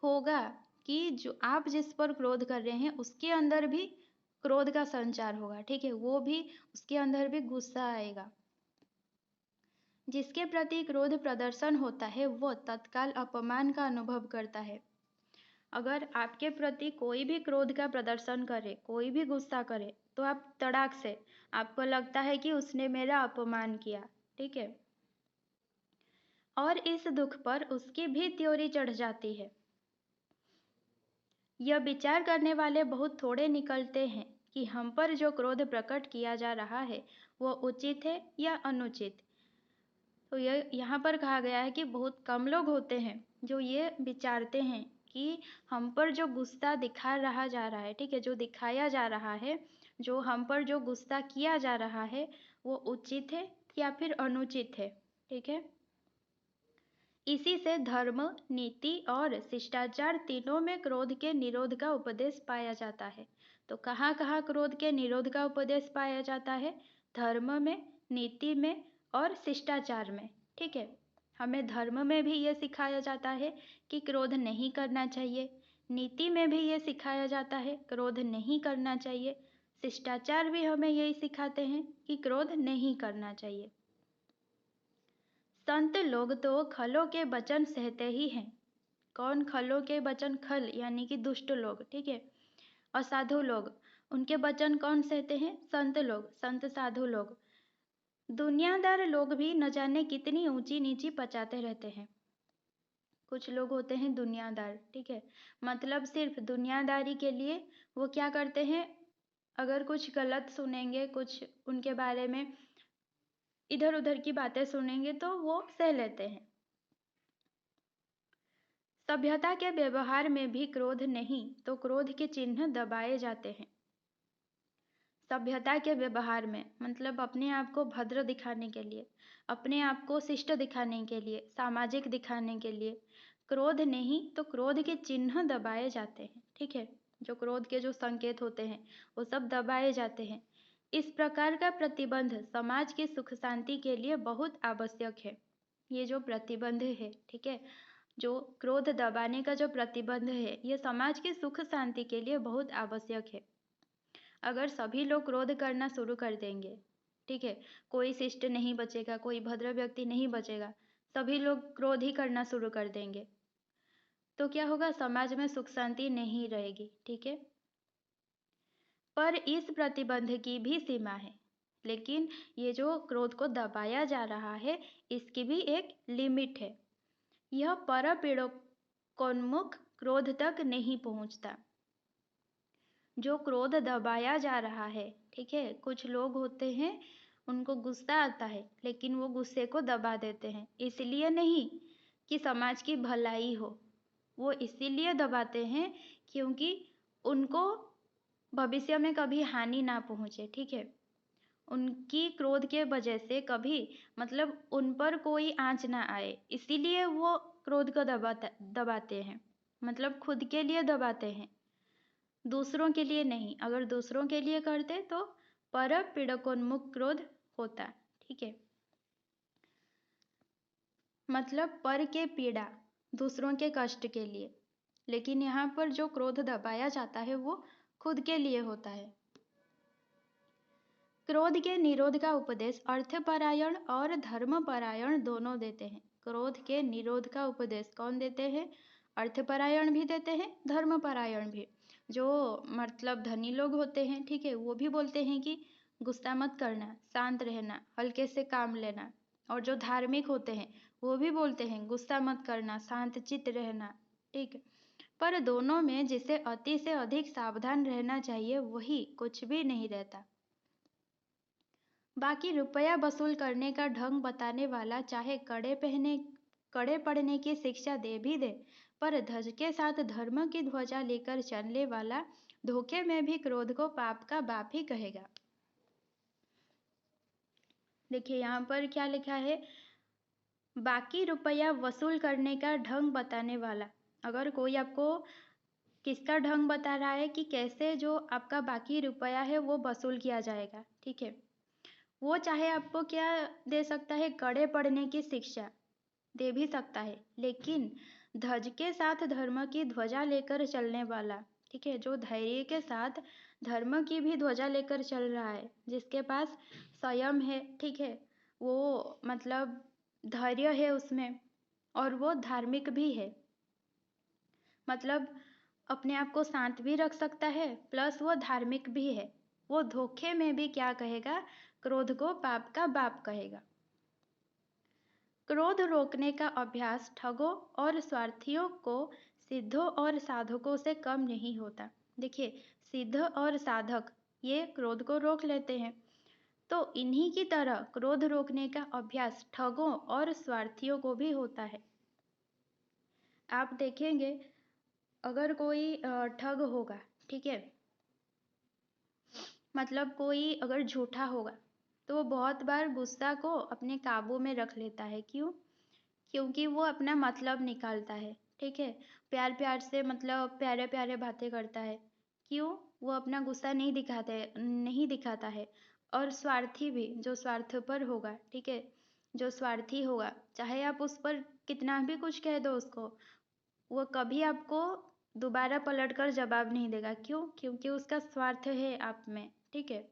होगा कि जो आप जिस पर क्रोध कर रहे हैं उसके अंदर भी क्रोध का संचार होगा, ठीक है, वो भी उसके अंदर भी गुस्सा आएगा। जिसके प्रति क्रोध प्रदर्शन होता है वो तत्काल अपमान का अनुभव करता है। अगर आपके प्रति कोई भी क्रोध का प्रदर्शन करे, कोई भी गुस्सा करे, तो आप तड़ाक से, आपको लगता है कि उसने मेरा अपमान किया, ठीक है, और इस दुख पर उसकी भी त्योरी चढ़ जाती है। यह विचार करने वाले बहुत थोड़े निकलते हैं कि हम पर जो क्रोध प्रकट किया जा रहा है वो उचित है या अनुचित। तो यह यहाँ पर कहा गया है कि बहुत कम लोग होते हैं जो ये विचारते हैं कि हम पर जो गुस्सा दिखा रहा जा रहा है, ठीक है, जो दिखाया जा रहा है, जो हम पर जो गुस्सा किया जा रहा है वो उचित है या फिर अनुचित है, ठीक है। इसी से धर्म, नीति और शिष्टाचार तीनों में क्रोध के निरोध का उपदेश पाया जाता है। तो कहाँ कहाँ क्रोध के निरोध का उपदेश पाया जाता है? धर्म में, नीति में और शिष्टाचार में, ठीक है। हमें धर्म में भी ये सिखाया जाता है कि क्रोध नहीं करना चाहिए, नीति में भी ये सिखाया जाता है क्रोध नहीं करना चाहिए, शिष्टाचार भी हमें यही सिखाते हैं कि क्रोध नहीं करना चाहिए। संत लोग तो खलों के वचन सहते ही हैं। कौन खलों के वचन? खल यानी कि दुष्ट लोग, ठीक है, असाधु लोग, उनके वचन कौन सहते हैं? संत लोग, संत साधु लोग। दुनियादार लोग भी न जाने कितनी ऊंची नीची पचाते रहते हैं। कुछ लोग होते हैं दुनियादार, ठीक है, मतलब सिर्फ दुनियादारी के लिए वो क्या करते हैं, अगर कुछ गलत सुनेंगे, कुछ उनके बारे में इधर उधर की बातें सुनेंगे तो वो सह लेते हैं। सभ्यता के व्यवहार में भी क्रोध नहीं तो क्रोध के चिन्ह दबाए जाते हैं। सभ्यता के व्यवहार में मतलब अपने आप को भद्र दिखाने के लिए, अपने आप को शिष्ट दिखाने के लिए, सामाजिक दिखाने के लिए क्रोध नहीं तो क्रोध के चिन्ह दबाए जाते हैं, ठीक है, जो क्रोध के जो संकेत होते हैं वो सब दबाए जाते हैं। इस प्रकार का प्रतिबंध समाज की सुख शांति के लिए बहुत आवश्यक है। ये जो प्रतिबंध है, ठीक है, जो क्रोध दबाने का जो प्रतिबंध है ये समाज की सुख शांति के लिए बहुत आवश्यक है। अगर सभी लोग क्रोध करना शुरू कर देंगे, ठीक है, कोई शिष्ट नहीं बचेगा, कोई भद्र व्यक्ति नहीं बचेगा, सभी लोग क्रोध ही करना शुरू कर देंगे तो क्या होगा, समाज में सुख शांति नहीं रहेगी, ठीक है। पर इस प्रतिबंध की भी सीमा है, लेकिन ये जो क्रोध को दबाया जा रहा है इसकी भी एक लिमिट है। यह परपीड़कोन्मुख क्रोध तक नहीं पहुंचता। जो क्रोध दबाया जा रहा है, ठीक है, कुछ लोग होते हैं उनको गुस्सा आता है लेकिन वो गुस्से को दबा देते हैं, इसलिए नहीं कि समाज की भलाई हो, वो इसीलिए दबाते हैं क्योंकि उनको भविष्य में कभी हानि ना पहुंचे, ठीक है, उनकी क्रोध के वजह से कभी मतलब उन पर कोई आंच ना आए, इसीलिए वो क्रोध को दबाते हैं, मतलब खुद के लिए दबाते हैं, दूसरों के लिए नहीं। अगर दूसरों के लिए करते तो पर पीड़कोन्मुख क्रोध होता, ठीक है, मतलब पर के पीड़ा, दूसरों के कष्ट के लिए, लेकिन यहाँ पर जो क्रोध दबाया जाता है वो खुद के लिए होता है। क्रोध के निरोध का उपदेश अर्थपरायण और धर्मपरायण दोनों देते हैं। क्रोध के निरोध का उपदेश कौन देते हैं? अर्थपरायण भी देते हैं, धर्मपरायण भी। जो मतलब धनी लोग होते हैं, ठीक है, वो भी बोलते हैं कि गुस्सा मत करना, शांत रहना, हल्के से काम लेना। और जो धार्मिक होते हैं वो भी बोलते हैं गुस्सा मत करना, शांत चित्त रहना, ठीक है। पर दोनों में जिसे अति से अधिक सावधान रहना चाहिए वही कुछ भी नहीं रहता। बाकी रुपया वसूल करने का ढंग बताने वाला चाहे कड़े पड़ने की शिक्षा दे भी दे, पर ध्वज के साथ धर्म की ध्वजा लेकर चलने वाला धोखे में भी क्रोध को पाप का बाप ही कहेगा। देखिए यहाँ पर क्या लिखा है, बाकी रुपया वसूल करने का ढंग बताने वाला। अगर कोई आपको किसका ढंग बता रहा है कि कैसे जो आपका बाकी रुपया है वो वसूल किया जाएगा, ठीक है। वो चाहे आपको क्या दे सकता है, कड़े पड़ने की शिक्षा दे भी सकता है, लेकिन ध्वज के साथ धर्म की ध्वजा लेकर चलने वाला, ठीक है, जो धैर्य के साथ धर्म की भी ध्वजा लेकर चल रहा है, जिसके पास संयम है, ठीक है, वो मतलब धैर्य है उसमें, और वो धार्मिक भी है, मतलब अपने आप को शांत भी रख सकता है, प्लस वो धार्मिक भी है। वो धोखे में भी क्या कहेगा, क्रोध को पाप का बाप कहेगा। क्रोध रोकने का अभ्यास ठगों और स्वार्थियों को सिद्धों और साधकों से कम नहीं होता। देखिए, सिद्ध और साधक ये क्रोध को रोक लेते हैं, तो इन्हीं की तरह क्रोध रोकने का अभ्यास ठगों और स्वार्थियों को भी होता है। आप देखेंगे, अगर कोई ठग होगा, ठीक है, मतलब कोई अगर झूठा होगा, तो वो बहुत बार गुस्सा को अपने काबू में रख लेता है। क्यों? क्योंकि वो अपना मतलब निकालता है, ठीक है, प्यार प्यार से, मतलब प्यारे प्यारे बातें करता है। क्यों? वो अपना गुस्सा नहीं दिखाता है। और स्वार्थी भी, जो स्वार्थपर होगा, ठीक है, जो स्वार्थी होगा, चाहे आप उस पर कितना भी कुछ कह दो उसको, वो कभी आपको दोबारा पलटकर जवाब नहीं देगा। क्यों? क्योंकि उसका स्वार्थ है आप में, ठीक है।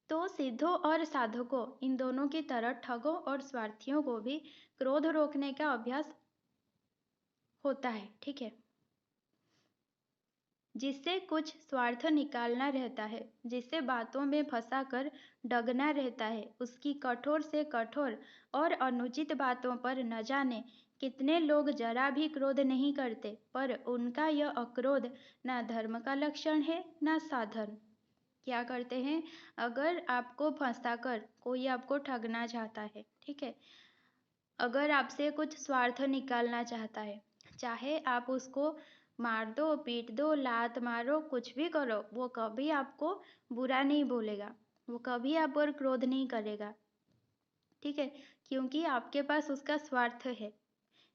तो सिद्धों और साधकों, इन दोनों की तरह ठगों और स्वार्थियों को भी क्रोध रोकने का अभ्यास होता है, ठीक है, जिससे कुछ स्वार्थ निकालना रहता है, जिससे बातों में फंसा कर डगना रहता है, उसकी कठोर से कठोर और अनुचित बातों पर न जाने कितने लोग जरा भी क्रोध नहीं करते, पर उनका यह अक्रोध ना धर्म का लक्षण है ना साधन। क्या करते हैं, अगर आपको फंसाकर कोई आपको ठगना चाहता है, ठीक है, अगर आपसे कुछ स्वार्थ निकालना चाहता है, चाहे आप उसको मार दो, पीट दो, लात मारो, कुछ भी करो, वो कभी आपको बुरा नहीं बोलेगा, वो कभी आप पर क्रोध नहीं करेगा, ठीक है, क्योंकि आपके पास उसका स्वार्थ है।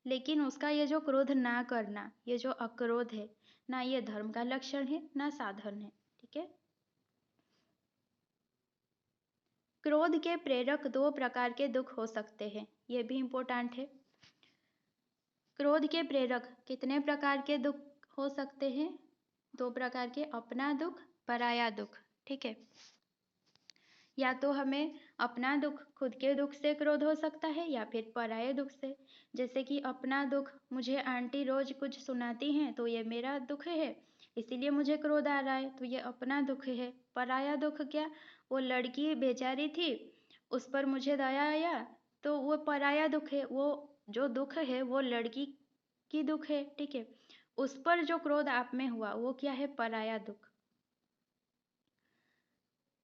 लेकिन उसका ये जो क्रोध ना करना, ये जो अक्रोध है, ना ये धर्म का लक्षण है ना साधन है, ठीक है। क्रोध के प्रेरक दो प्रकार के दुख हो सकते हैं, ये भी इम्पोर्टेंट है। क्रोध के प्रेरक कितने प्रकार के दुख हो सकते हैं? दो प्रकार के, अपना दुख, पराया दुख, ठीक है। या तो हमें अपना दुख, खुद के दुख से क्रोध हो सकता है, या फिर पराये दुख से। जैसे कि अपना दुख, मुझे आंटी रोज कुछ सुनाती हैं तो ये मेरा दुख है, इसीलिए मुझे क्रोध आ रहा है, तो ये अपना दुख है। पराया दुख क्या? वो लड़की बेचारी थी, उस पर मुझे दया आया, तो वो पराया दुख है। वो जो दुख है वो लड़की की दुख है, ठीक है, उस पर जो क्रोध आप में हुआ वो क्या है? पराया दुख।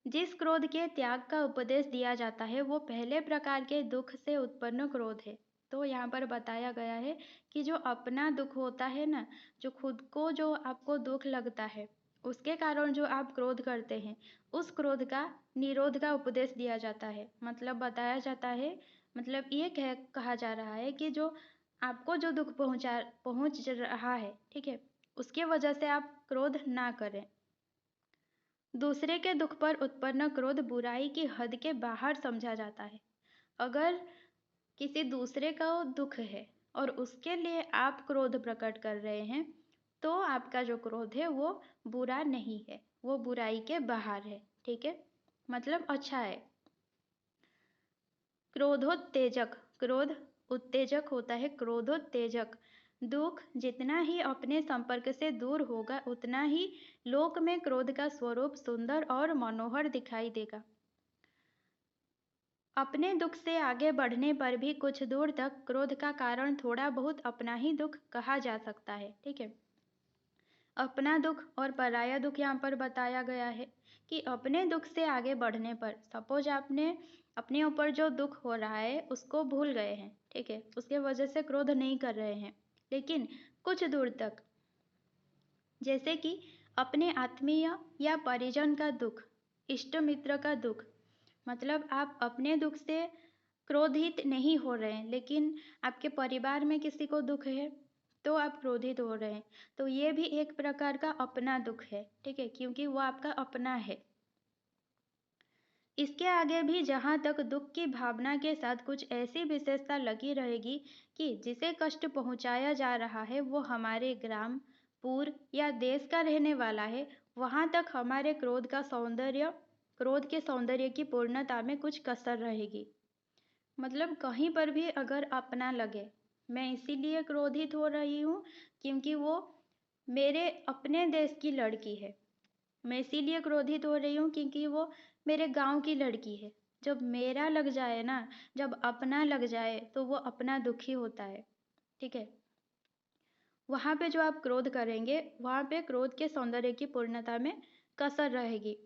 जिस क्रोध के त्याग का उपदेश दिया जाता है वो पहले प्रकार के दुख से उत्पन्न क्रोध है। तो यहाँ पर बताया गया है कि जो अपना दुख होता है ना, जो खुद को जो आपको दुख लगता है, उसके कारण जो आप क्रोध करते हैं, उस क्रोध का निरोध का उपदेश दिया जाता है। मतलब बताया जाता है, मतलब ये कहा जा रहा है कि जो आपको जो दुख पहुंच रहा है, ठीक है, उसके वजह से आप क्रोध ना करें। दूसरे के दुख पर उत्पन्न क्रोध बुराई की हद के बाहर समझा जाता है। अगर किसी दूसरे का दुख है और उसके लिए आप क्रोध प्रकट कर रहे हैं, तो आपका जो क्रोध है वो बुरा नहीं है, वो बुराई के बाहर है, ठीक है, मतलब अच्छा है। क्रोधोत्तेजक, क्रोध उत्तेजक होता है, क्रोधोत्तेजक दुख जितना ही अपने संपर्क से दूर होगा, उतना ही लोक में क्रोध का स्वरूप सुंदर और मनोहर दिखाई देगा। अपने दुख से आगे बढ़ने पर भी कुछ दूर तक क्रोध का कारण थोड़ा बहुत अपना ही दुख कहा जा सकता है, ठीक है। अपना दुख और पराया दुख यहाँ पर बताया गया है कि अपने दुख से आगे बढ़ने पर, सपोज आपने अपने ऊपर जो दुख हो रहा है उसको भूल गए हैं, ठीक है, उसके वजह से क्रोध नहीं कर रहे हैं, लेकिन कुछ दूर तक, जैसे कि अपने आत्मीय या परिजन का दुख, इष्ट मित्र का दुख, मतलब आप अपने दुख से क्रोधित नहीं हो रहे हैं, लेकिन आपके परिवार में किसी को दुख है, तो आप क्रोधित हो रहे हैं। तो ये भी एक प्रकार का अपना दुख है, ठीक है, क्योंकि वो आपका अपना है। इसके आगे भी जहाँ तक दुख की भावना के साथ कुछ ऐसी विशेषता लगी रहेगी कि जिसे कष्ट पहुँचाया जा रहा है वो हमारे ग्राम, पुर या देश का रहने वाला है, वहाँ तक हमारे क्रोध के सौंदर्य की पूर्णता में कुछ कसर रहेगी। मतलब कहीं पर भी अगर अपना लगे, मैं इसीलिए क्रोधित हो रही हूँ क्योंकि वो मेरे अपने देश की लड़की है। मैं इसीलिए क्रोधित हो रही हूँ क्योंकि वो मेरे गांव की लड़की है। जब मेरा लग जाए ना, जब अपना लग जाए तो वो अपना दुखी होता है, ठीक है। वहाँ पे जो आप क्रोध करेंगे, वहाँ पे क्रोध के सौंदर्य की पूर्णता में कसर रहेगी।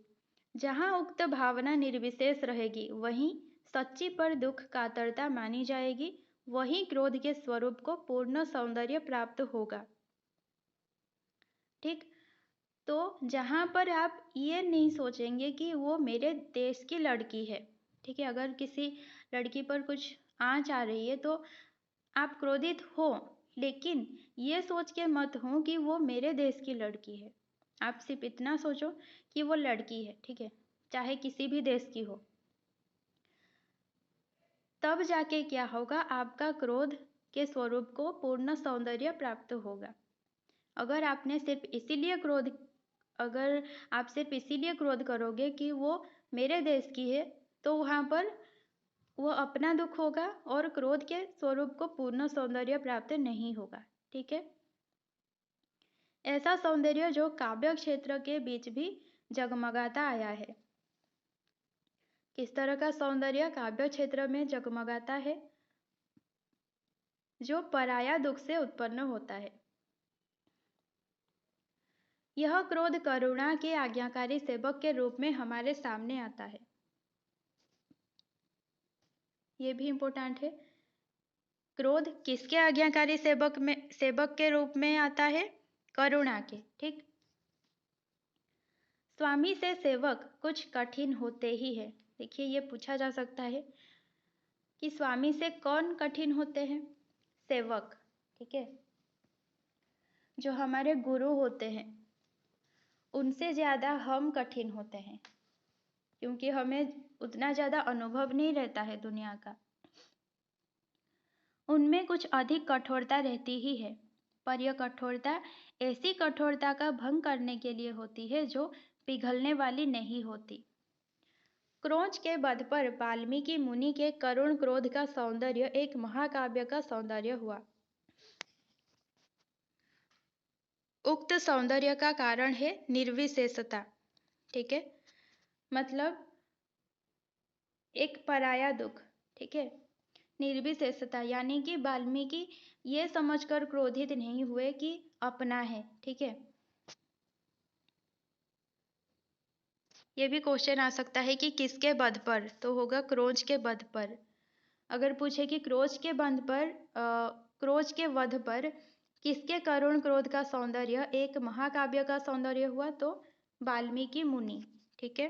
जहाँ उक्त भावना निर्विशेष रहेगी, वहीं सच्ची पर दुख कातरता मानी जाएगी, वहीं क्रोध के स्वरूप को पूर्ण सौंदर्य प्राप्त होगा, ठीक। तो जहाँ पर आप ये नहीं सोचेंगे कि वो मेरे देश की लड़की है, ठीक है, अगर किसी लड़की पर कुछ आँच आ रही है तो आप क्रोधित हो, लेकिन ये सोच के मत हो कि वो मेरे देश की लड़की है। आप सिर्फ इतना सोचो कि वो लड़की है, ठीक है, चाहे किसी भी देश की हो। तब जाके क्या होगा, आपका क्रोध के स्वरूप को पूर्ण सौंदर्य प्राप्त होगा। अगर आपने सिर्फ इसीलिए क्रोध अगर आप सिर्फ इसीलिए क्रोध करोगे कि वो मेरे देश की है, तो वहाँ पर वो अपना दुख होगा और क्रोध के स्वरूप को पूर्ण सौंदर्य प्राप्त नहीं होगा, ठीक है। ऐसा सौंदर्य जो काव्य क्षेत्र के बीच भी जगमगाता आया है। किस तरह का सौंदर्य काव्य क्षेत्र में जगमगाता है? जो पराया दुख से उत्पन्न होता है। यह क्रोध करुणा के आज्ञाकारी सेवक के रूप में हमारे सामने आता है। ये भी इम्पोर्टेंट है। क्रोध किसके आज्ञाकारी सेवक के रूप में आता है? करुणा के, ठीक। स्वामी से सेवक कुछ कठिन होते ही है। देखिए, ये पूछा जा सकता है कि स्वामी से कौन कठिन होते हैं? सेवक, ठीक है। जो हमारे गुरु होते हैं उनसे ज़्यादा हम कठिन होते हैं, क्योंकि हमें उतना ज़्यादा अनुभव नहीं रहता है दुनिया का। उनमें कुछ अधिक कठोरता रहती ही है, पर यह कठोरता ऐसी कठोरता का भंग करने के लिए होती है जो पिघलने वाली नहीं होती। क्रोध के वध पर वाल्मीकि मुनि के करुण क्रोध का सौंदर्य एक महाकाव्य का सौंदर्य हुआ। उक्त सौंदर्य का कारण है निर्विशेषता, ठीक है, मतलब एक पराया दुख, ठीक है। निर्विशेषता यानी कि वाल्मीकि ये समझकर क्रोधित नहीं हुए कि अपना है, ठीक है। ये भी क्वेश्चन आ सकता है कि किसके वध पर, तो होगा क्रोध के वध पर। अगर पूछे कि क्रोध के वध पर किसके करुण क्रोध का सौंदर्य एक महाकाव्य का सौंदर्य हुआ, तो वाल्मीकि मुनि, ठीक है।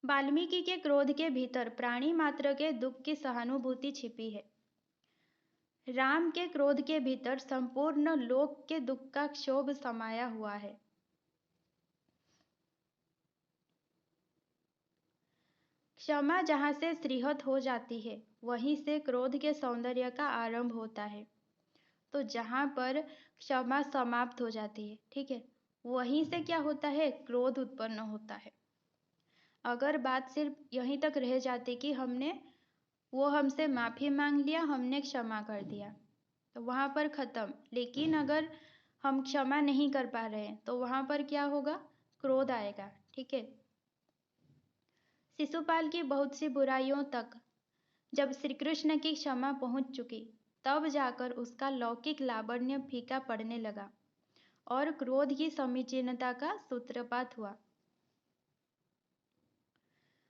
वाल्मीकि के क्रोध के भीतर प्राणी मात्र के दुख की सहानुभूति छिपी है। राम के क्रोध के भीतर संपूर्ण लोक के दुख का क्षोभ समाया हुआ है। क्षमा जहाँ से श्रीहत हो जाती है, वहीं से क्रोध के सौंदर्य का आरंभ होता है। तो जहाँ पर क्षमा समाप्त हो जाती है, ठीक है, वहीं से क्या होता है, क्रोध उत्पन्न होता है। अगर बात सिर्फ यहीं तक रह जाती कि वो हमसे माफ़ी मांग लिया, हमने क्षमा कर दिया, तो वहाँ पर ख़त्म। लेकिन अगर हम क्षमा नहीं कर पा रहे हैं तो वहाँ पर क्या होगा, क्रोध आएगा, ठीक है। शिशुपाल की बहुत सी बुराइयों तक जब श्री कृष्ण की क्षमा पहुँच चुकी, तब जाकर उसका लौकिक लावण्य फीका पड़ने लगा और क्रोध की समीचीनता का सूत्रपात हुआ।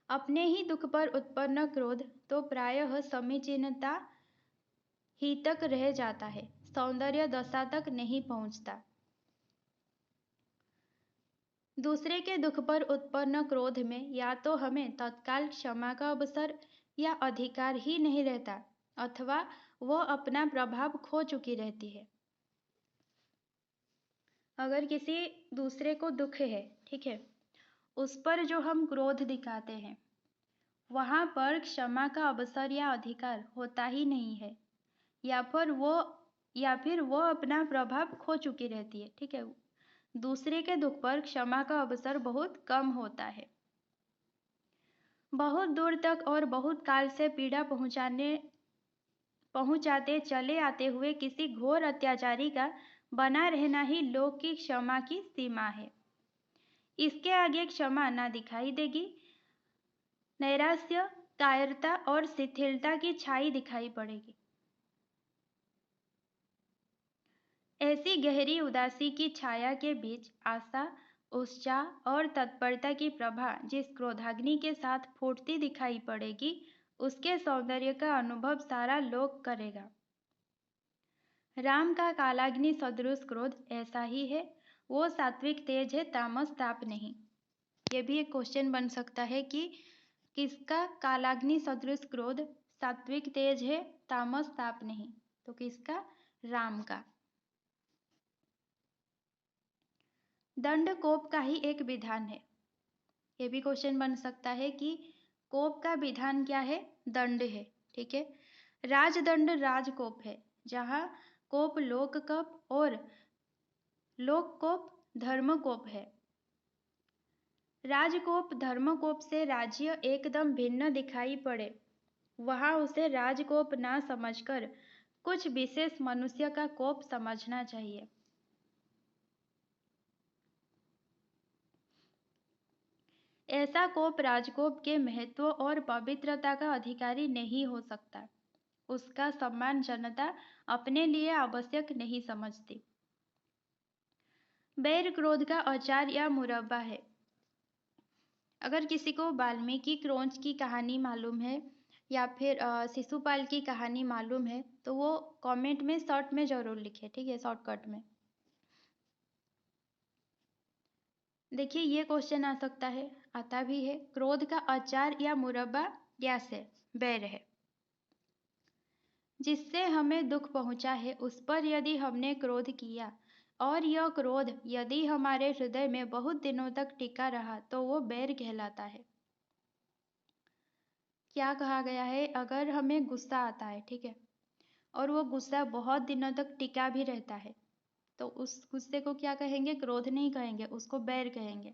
अपने ही दुख पर उत्पन्न क्रोध तो प्रायः समीचीनता ही तक रह जाता है, सौंदर्य दशा तक नहीं पहुंचता। दूसरे के दुख पर उत्पन्न क्रोध में या तो हमें तत्काल क्षमा का अवसर या अधिकार ही नहीं रहता, अथवा वह अपना प्रभाव खो चुकी रहती है। अगर किसी दूसरे को दुख है, ठीक है, उस पर जो हम क्रोध दिखाते हैं, वहां पर क्षमा का अवसर या अधिकार होता ही नहीं है, या फिर वो अपना प्रभाव खो चुकी रहती है, ठीक है। दूसरे के दुख पर क्षमा का अवसर बहुत कम होता है। बहुत दूर तक और बहुत काल से पीड़ा पहुंचाते चले आते हुए किसी घोर अत्याचारी का बना रहना ही लोक की क्षमा की सीमा है। इसके आगे क्षमा ना दिखाई देगी। नैराश्य, कायरता और शिथिलता की छाई दिखाई पड़ेगी। ऐसी गहरी उदासी की छाया के बीच आशा, उत्साह और तत्परता की प्रभा जिस क्रोधाग्नि के साथ फूटती दिखाई पड़ेगी, उसके सौंदर्य का अनुभव सारा लोक करेगा। राम का कालाग्नि सदृश क्रोध ऐसा ही है। वो सात्विक तेज है, तामस ताप नहीं। ये भी एक क्वेश्चन बन सकता है कि किसका कालाग्नि सदृश क्रोध सात्विक तेज है, तामस ताप नहीं? तो किसका? राम का। दंड कोप का ही एक विधान है। ये भी क्वेश्चन बन सकता है कि कोप का विधान क्या है? दंड है, ठीक है। राजदंड राजकोप है, जहाँ कोप लोककोप और लोककोप धर्मकोप है। राजकोप धर्मकोप से राज्य एकदम भिन्न दिखाई पड़े, वहां उसे राजकोप ना समझकर कुछ विशेष मनुष्य का कोप समझना चाहिए। ऐसा कोप राजकोप के महत्व और पवित्रता का अधिकारी नहीं हो सकता। उसका सम्मान जनता अपने लिए आवश्यक नहीं समझती। बैर क्रोध का अचार या मुरब्बा है। अगर किसी को वाल्मीकि क्रोंच की कहानी मालूम है या फिर शिशुपाल की कहानी मालूम है, तो वो कमेंट में शॉर्ट में जरूर लिखे, ठीक है, शॉर्टकट में। देखिए, ये क्वेश्चन आ सकता है, आता भी है। क्रोध का अचार या मुरब्बा गैस है, बैर है। जिससे हमें दुख पहुंचा है, उस पर यदि हमने क्रोध किया और यह क्रोध यदि हमारे हृदय में बहुत दिनों तक टिका रहा, तो वो बैर कहलाता है। क्या कहा गया है? अगर हमें गुस्सा आता है, ठीक है, और वो गुस्सा बहुत दिनों तक टिका भी रहता है, तो उस गुस्से को क्या कहेंगे? क्रोध नहीं कहेंगे, उसको बैर कहेंगे।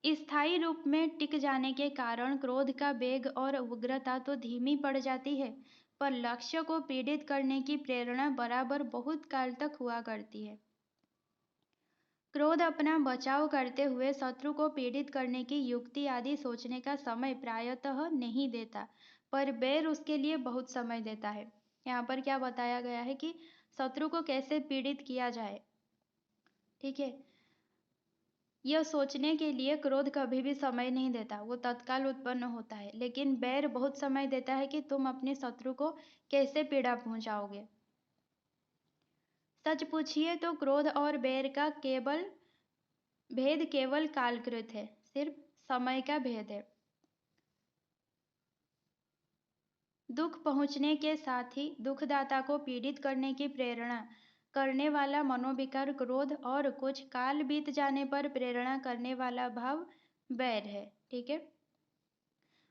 स्थायी रूप में टिक जाने के कारण क्रोध का वेग और उग्रता तो धीमी पड़ जाती है, पर लक्ष्य को पीड़ित करने की प्रेरणा बराबर बहुत काल तक हुआ करती है। क्रोध अपना बचाव करते हुए शत्रु को पीड़ित करने की युक्ति आदि सोचने का समय प्रायतः नहीं देता, पर बैर उसके लिए बहुत समय देता है। यहाँ पर क्या बताया गया है कि शत्रु को कैसे पीड़ित किया जाए, ठीक है, यह सोचने के लिए क्रोध कभी भी समय नहीं देता, वो तत्काल उत्पन्न होता है। लेकिन बैर बहुत समय देता है कि तुम अपने शत्रु को कैसे पीड़ा पहुंचाओगे। सच पूछिए तो क्रोध और बैर का भेद केवल कालकृत है, सिर्फ समय का भेद है। दुख पहुंचने के साथ ही दुखदाता को पीड़ित करने की प्रेरणा करने वाला मनोविकार क्रोध, और कुछ काल बीत जाने पर प्रेरणा करने वाला भाव बैर है, ठीक है।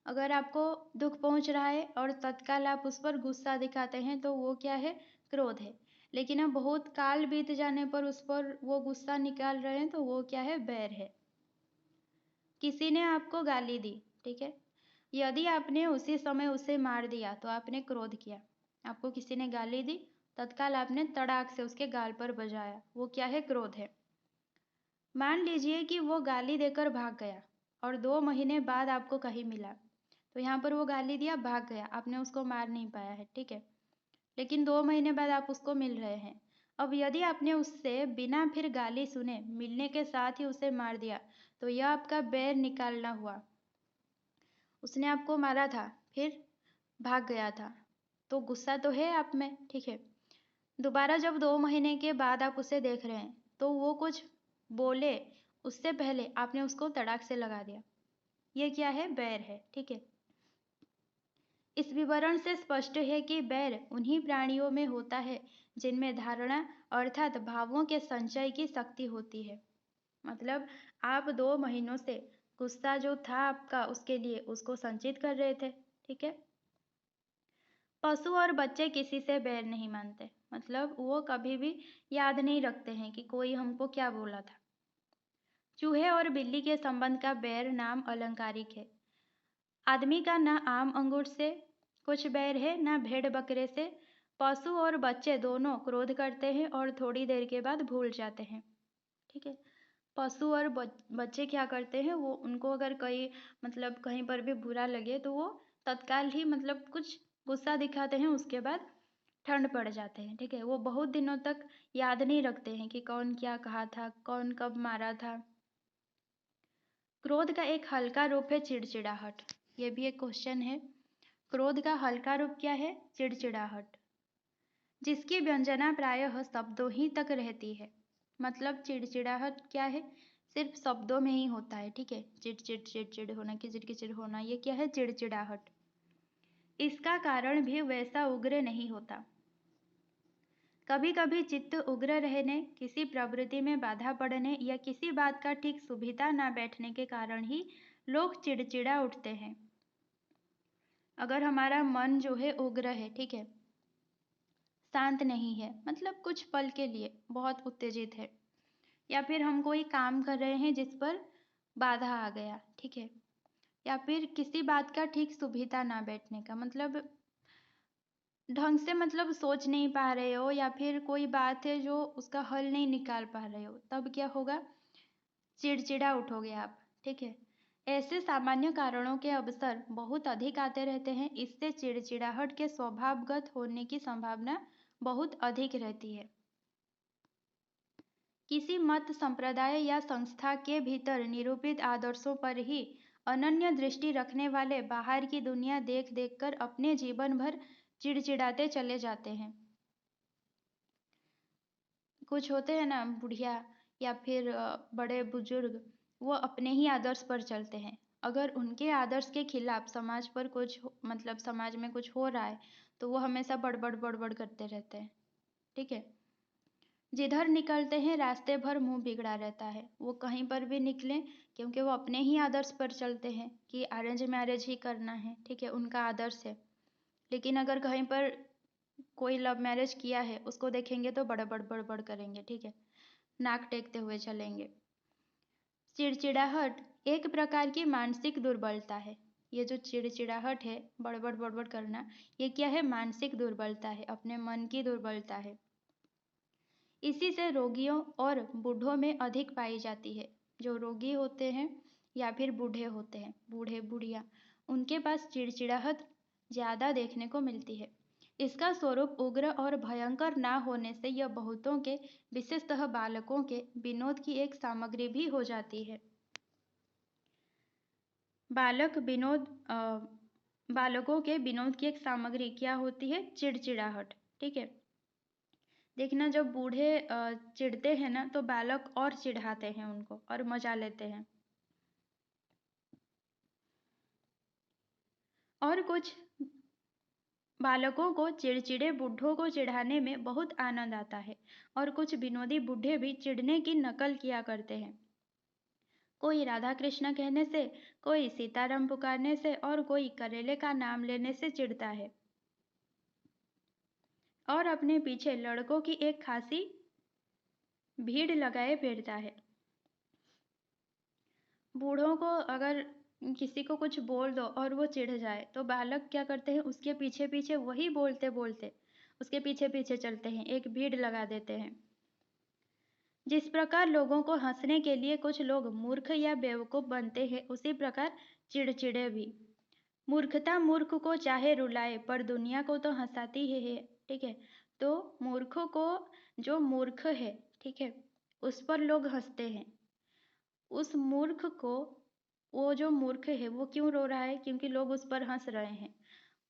अगर आपको दुख पहुंच रहा है और तत्काल आप उस पर गुस्सा दिखाते हैं, तो वो क्या है? क्रोध है। लेकिन अब बहुत काल बीत जाने पर उस पर वो गुस्सा निकाल रहे हैं, तो वो क्या है? बैर है। किसी ने आपको गाली दी, ठीक है, यदि आपने उसी समय उसे मार दिया तो आपने क्रोध किया। आपको किसी ने गाली दी, तत्काल आपने तड़ाक से उसके गाल पर बजाया, वो क्या है? क्रोध है। मान लीजिए कि वो गाली देकर भाग गया और 2 महीने बाद आपको कहीं मिला, तो यहाँ पर वो गाली दिया, भाग गया, आपने उसको मार नहीं पाया है, ठीक है, लेकिन 2 महीने बाद आप उसको मिल रहे हैं। अब यदि आपने उससे बिना फिर गाली सुने मिलने के साथ ही उसे मार दिया, तो यह आपका बैर निकालना हुआ। उसने आपको मारा था, फिर भाग गया था, तो गुस्सा तो है आप में, ठीक है। दोबारा जब 2 महीने के बाद आप उसे देख रहे हैं, तो वो कुछ बोले उससे पहले आपने उसको तड़ाक से लगा दिया, ये क्या है? बैर है, ठीक है। इस विवरण से स्पष्ट है कि बैर उन्हीं प्राणियों में होता है जिनमें धारणा अर्थात भावों के संचय की शक्ति होती है। मतलब आप 2 महीनों से गुस्सा जो था आपका उसके लिए उसको संचित कर रहे थे, ठीक है। पशु और बच्चे किसी से बैर नहीं मानते, मतलब वो कभी भी याद नहीं रखते हैं कि कोई हमको क्या बोला था। चूहे और बिल्ली के संबंध का बैर नाम अलंकारिक है। आदमी का ना आम अंगूर से कुछ बैर है ना भेड़ बकरे से। पशु और बच्चे दोनों क्रोध करते हैं और थोड़ी देर के बाद भूल जाते हैं, ठीक है। पशु और बच्चे क्या करते हैं, वो उनको अगर कहीं मतलब कहीं पर भी बुरा लगे तो वो तत्काल ही मतलब कुछ गुस्सा दिखाते हैं, उसके बाद ठंड पड़ जाते हैं, ठीक है। वो बहुत दिनों तक याद नहीं रखते हैं कि कौन क्या कहा था, कौन कब मारा था। क्रोध का एक हल्का रूप है चिड़चिड़ाहट। ये भी एक क्वेश्चन है। क्रोध का हल्का रूप क्या है? चिड़चिड़ाहट, जिसकी व्यंजना प्रायः शब्दों ही तक रहती है। मतलब चिड़चिड़ाहट क्या है? सिर्फ शब्दों में ही होता है, ठीक है। चिड़चिड़ चिड़चिड़ होना, किचिड़ किचिड़ होना, ये क्या है? चिड़चिड़ाहट। इसका कारण भी वैसा उग्र नहीं होता। कभी कभी चित्त उग्र रहने, किसी प्रवृत्ति में बाधा पड़ने या किसी बात का ठीक सुविधा ना बैठने के कारण ही लोग चिड़चिड़ा उठते हैं। अगर हमारा मन जो है उग्र है, ठीक है, शांत नहीं है, मतलब कुछ पल के लिए बहुत उत्तेजित है, या फिर हम कोई काम कर रहे हैं जिस पर बाधा आ गया, ठीक है, या फिर किसी बात का ठीक सुविधा ना बैठने का, मतलब ढंग से मतलब सोच नहीं पा रहे हो, या फिर कोई बात है जो उसका हल नहीं निकाल पा रहे हो, तब क्या होगा? चिड़चिड़ा उठोगे आप, ठीक है। ऐसे सामान्य कारणों के अवसर बहुत अधिक आते रहते हैं। इससे चिड़चिड़ाहट के स्वभावगत होने की संभावना बहुत अधिक रहती है। किसी मत संप्रदाय या संस्था के भीतर निरूपित आदर्शों पर ही अनन्य दृष्टि रखने वाले बाहर की दुनिया देख देख कर अपने जीवन भर चिड़चिड़ाते चले जाते हैं। कुछ होते हैं ना बुढ़िया या फिर बड़े बुजुर्ग, वो अपने ही आदर्श पर चलते हैं। अगर उनके आदर्श के खिलाफ समाज पर कुछ मतलब समाज में कुछ हो रहा है तो वो हमेशा बड़बड़ बड़बड़ करते रहते हैं, ठीक है। जिधर निकलते हैं रास्ते भर मुंह बिगड़ा रहता है। वो कहीं पर भी निकलें, क्योंकि वो अपने ही आदर्श पर चलते हैं कि अरेंज मैरिज ही करना है, ठीक है, उनका आदर्श है। लेकिन अगर कहीं पर कोई लव मैरिज किया है उसको देखेंगे तो बड़बड़ बड़बड़ करेंगे, ठीक है, नाक टेकते हुए चलेंगे। चिड़चिड़ाहट एक प्रकार की मानसिक दुर्बलता है। ये जो चिड़चिड़ाहट है, बड़बड़ बड़बड़ करना, ये क्या है? मानसिक दुर्बलता है, अपने मन की दुर्बलता है। इसी से रोगियों और बूढ़ों में अधिक पाई जाती है। जो रोगी होते हैं या फिर बूढ़े होते हैं, बूढ़े बुढ़िया, उनके पास चिड़चिड़ाहट ज़्यादा देखने को मिलती है। इसका स्वरूप उग्र और भयंकर ना होने से यह बहुतों के, विशेषतः बालकों के विनोद की एक सामग्री भी हो जाती है। बालकों के विनोद की एक सामग्री क्या होती है? चिड़चिड़ाहट, ठीक है। देखना जब बूढ़े चिढ़ते हैं ना तो बालक और चिढ़ाते हैं उनको और मजा लेते हैं। और कुछ बालकों को चिड़चिड़े बूढ़ों को चिढ़ाने में बहुत आनंद आता है, और कुछ विनोदी बूढ़े भी चिढ़ने की नकल किया करते हैं। कोई राधा कृष्ण कहने से, कोई सीताराम पुकारने से और कोई करेले का नाम लेने से चिढ़ता है, और अपने पीछे लड़कों की एक खासी भीड़ लगाए फिरता है। बूढ़ों को अगर किसी को कुछ बोल दो और वो चिढ़ जाए तो बालक क्या करते हैं? उसके पीछे पीछे वही बोलते बोलते उसके पीछे पीछे चलते हैं, एक भीड़ लगा देते हैं। जिस प्रकार लोगों को हंसने के लिए कुछ लोग मूर्ख या बेवकूफ बनते हैं, उसी प्रकार चिड़चिड़े भी। मूर्खता मूर्ख को चाहे रुलाए पर दुनिया को तो हंसाती ही है, ठीक है। तो मूर्खों को, जो मूर्ख है, ठीक है, उस पर लोग हंसते हैं। उस मूर्ख को, वो जो मूर्ख है वो क्यों रो रहा है? क्योंकि लोग उस पर हंस रहे हैं।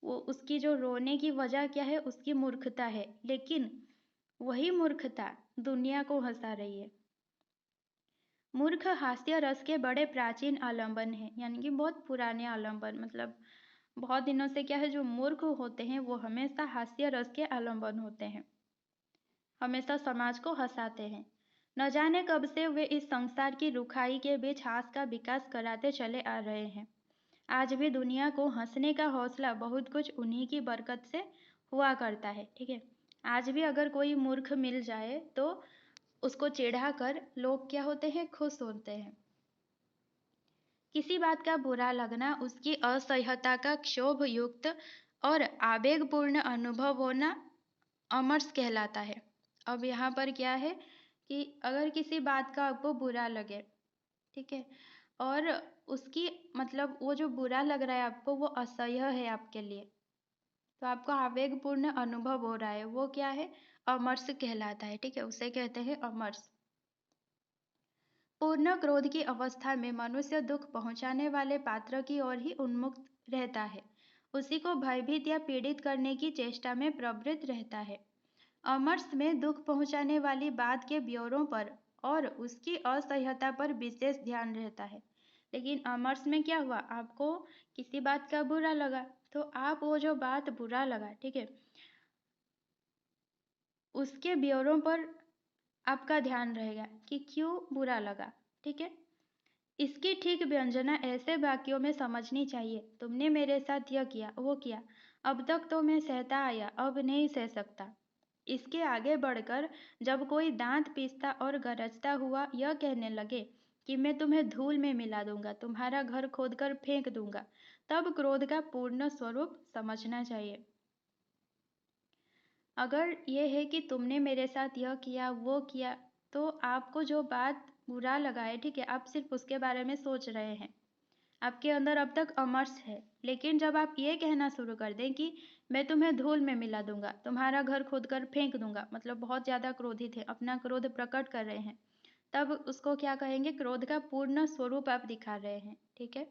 वो उसकी जो रोने की वजह क्या है? उसकी मूर्खता है, लेकिन वही मूर्खता दुनिया को हंसा रही है। मूर्ख हास्य रस के बड़े प्राचीन आलंबन हैं, यानी कि बहुत पुराने आलंबन, मतलब बहुत दिनों से क्या है, जो मूर्ख होते हैं वो हमेशा हास्य रस के आलंबन होते हैं, हमेशा समाज को हंसाते हैं। न जाने कब से वे इस संसार की रुखाई के बीच हास का विकास कराते चले आ रहे हैं। आज भी दुनिया को हंसने का हौसला बहुत कुछ उन्हीं की बरकत से हुआ करता है, ठीक है। आज भी अगर कोई मूर्ख मिल जाए तो उसको चिढ़ा कर लोग क्या होते हैं, खुश होते हैं। किसी बात का बुरा लगना उसकी असह्यता का क्षोभ युक्त और आवेगपूर्ण अनुभव होना अमर्ष कहलाता है। अब यहाँ पर क्या है कि अगर किसी बात का आपको बुरा लगे, ठीक है, और उसकी मतलब वो जो बुरा लग रहा है आपको वो असह्य है आपके लिए, तो आपको आवेगपूर्ण अनुभव हो रहा है, वो क्या है, अमर्ष कहलाता है, ठीक है, उसे कहते हैं अमर्ष। पूर्ण क्रोध की अवस्था में मनुष्य दुख पहुंचाने वाले पात्र की ओर ही उन्मुख रहता है, उसी को भयभीत या पीड़ित करने की चेष्टा में प्रवृत्त रहता है। अमर्ष में दुख पहुंचाने वाली बात के ब्यौरों पर और उसकी असह्यता पर विशेष ध्यान रहता है। लेकिन अमर्ष में क्या हुआ, आपको किसी बात का बुरा लगा, तो आप वो जो बात बुरा लगा, ठीक है, उसके ब्यौरों पर आपका ध्यान रहेगा कि क्यों बुरा लगा, ठीक है। इसकी ठीक व्यंजना ऐसे वाक्यों में समझनी चाहिए, तुमने मेरे साथ यह किया वो किया, अब तक तो मैं सहता आया, अब नहीं सह सकता। इसके आगे बढ़कर जब कोई दांत पीसता और गरजता हुआ यह कहने लगे कि मैं तुम्हें धूल में मिला दूंगा, तुम्हारा घर खोदकर फेंक दूंगा, तब क्रोध का पूर्ण स्वरूप समझना चाहिए। अगर ये है कि तुमने मेरे साथ यह किया वो किया, तो आपको जो बात बुरा लगा है, ठीक है, आप सिर्फ उसके बारे में सोच रहे हैं, आपके अंदर अब तक अमर्ष है। लेकिन जब आप ये कहना शुरू कर दें कि मैं तुम्हें धूल में मिला दूंगा, तुम्हारा घर खोद कर फेंक दूंगा, मतलब बहुत ज़्यादा क्रोधित है, अपना क्रोध प्रकट कर रहे हैं, तब उसको क्या कहेंगे, क्रोध का पूर्ण स्वरूप आप दिखा रहे हैं, ठीक है।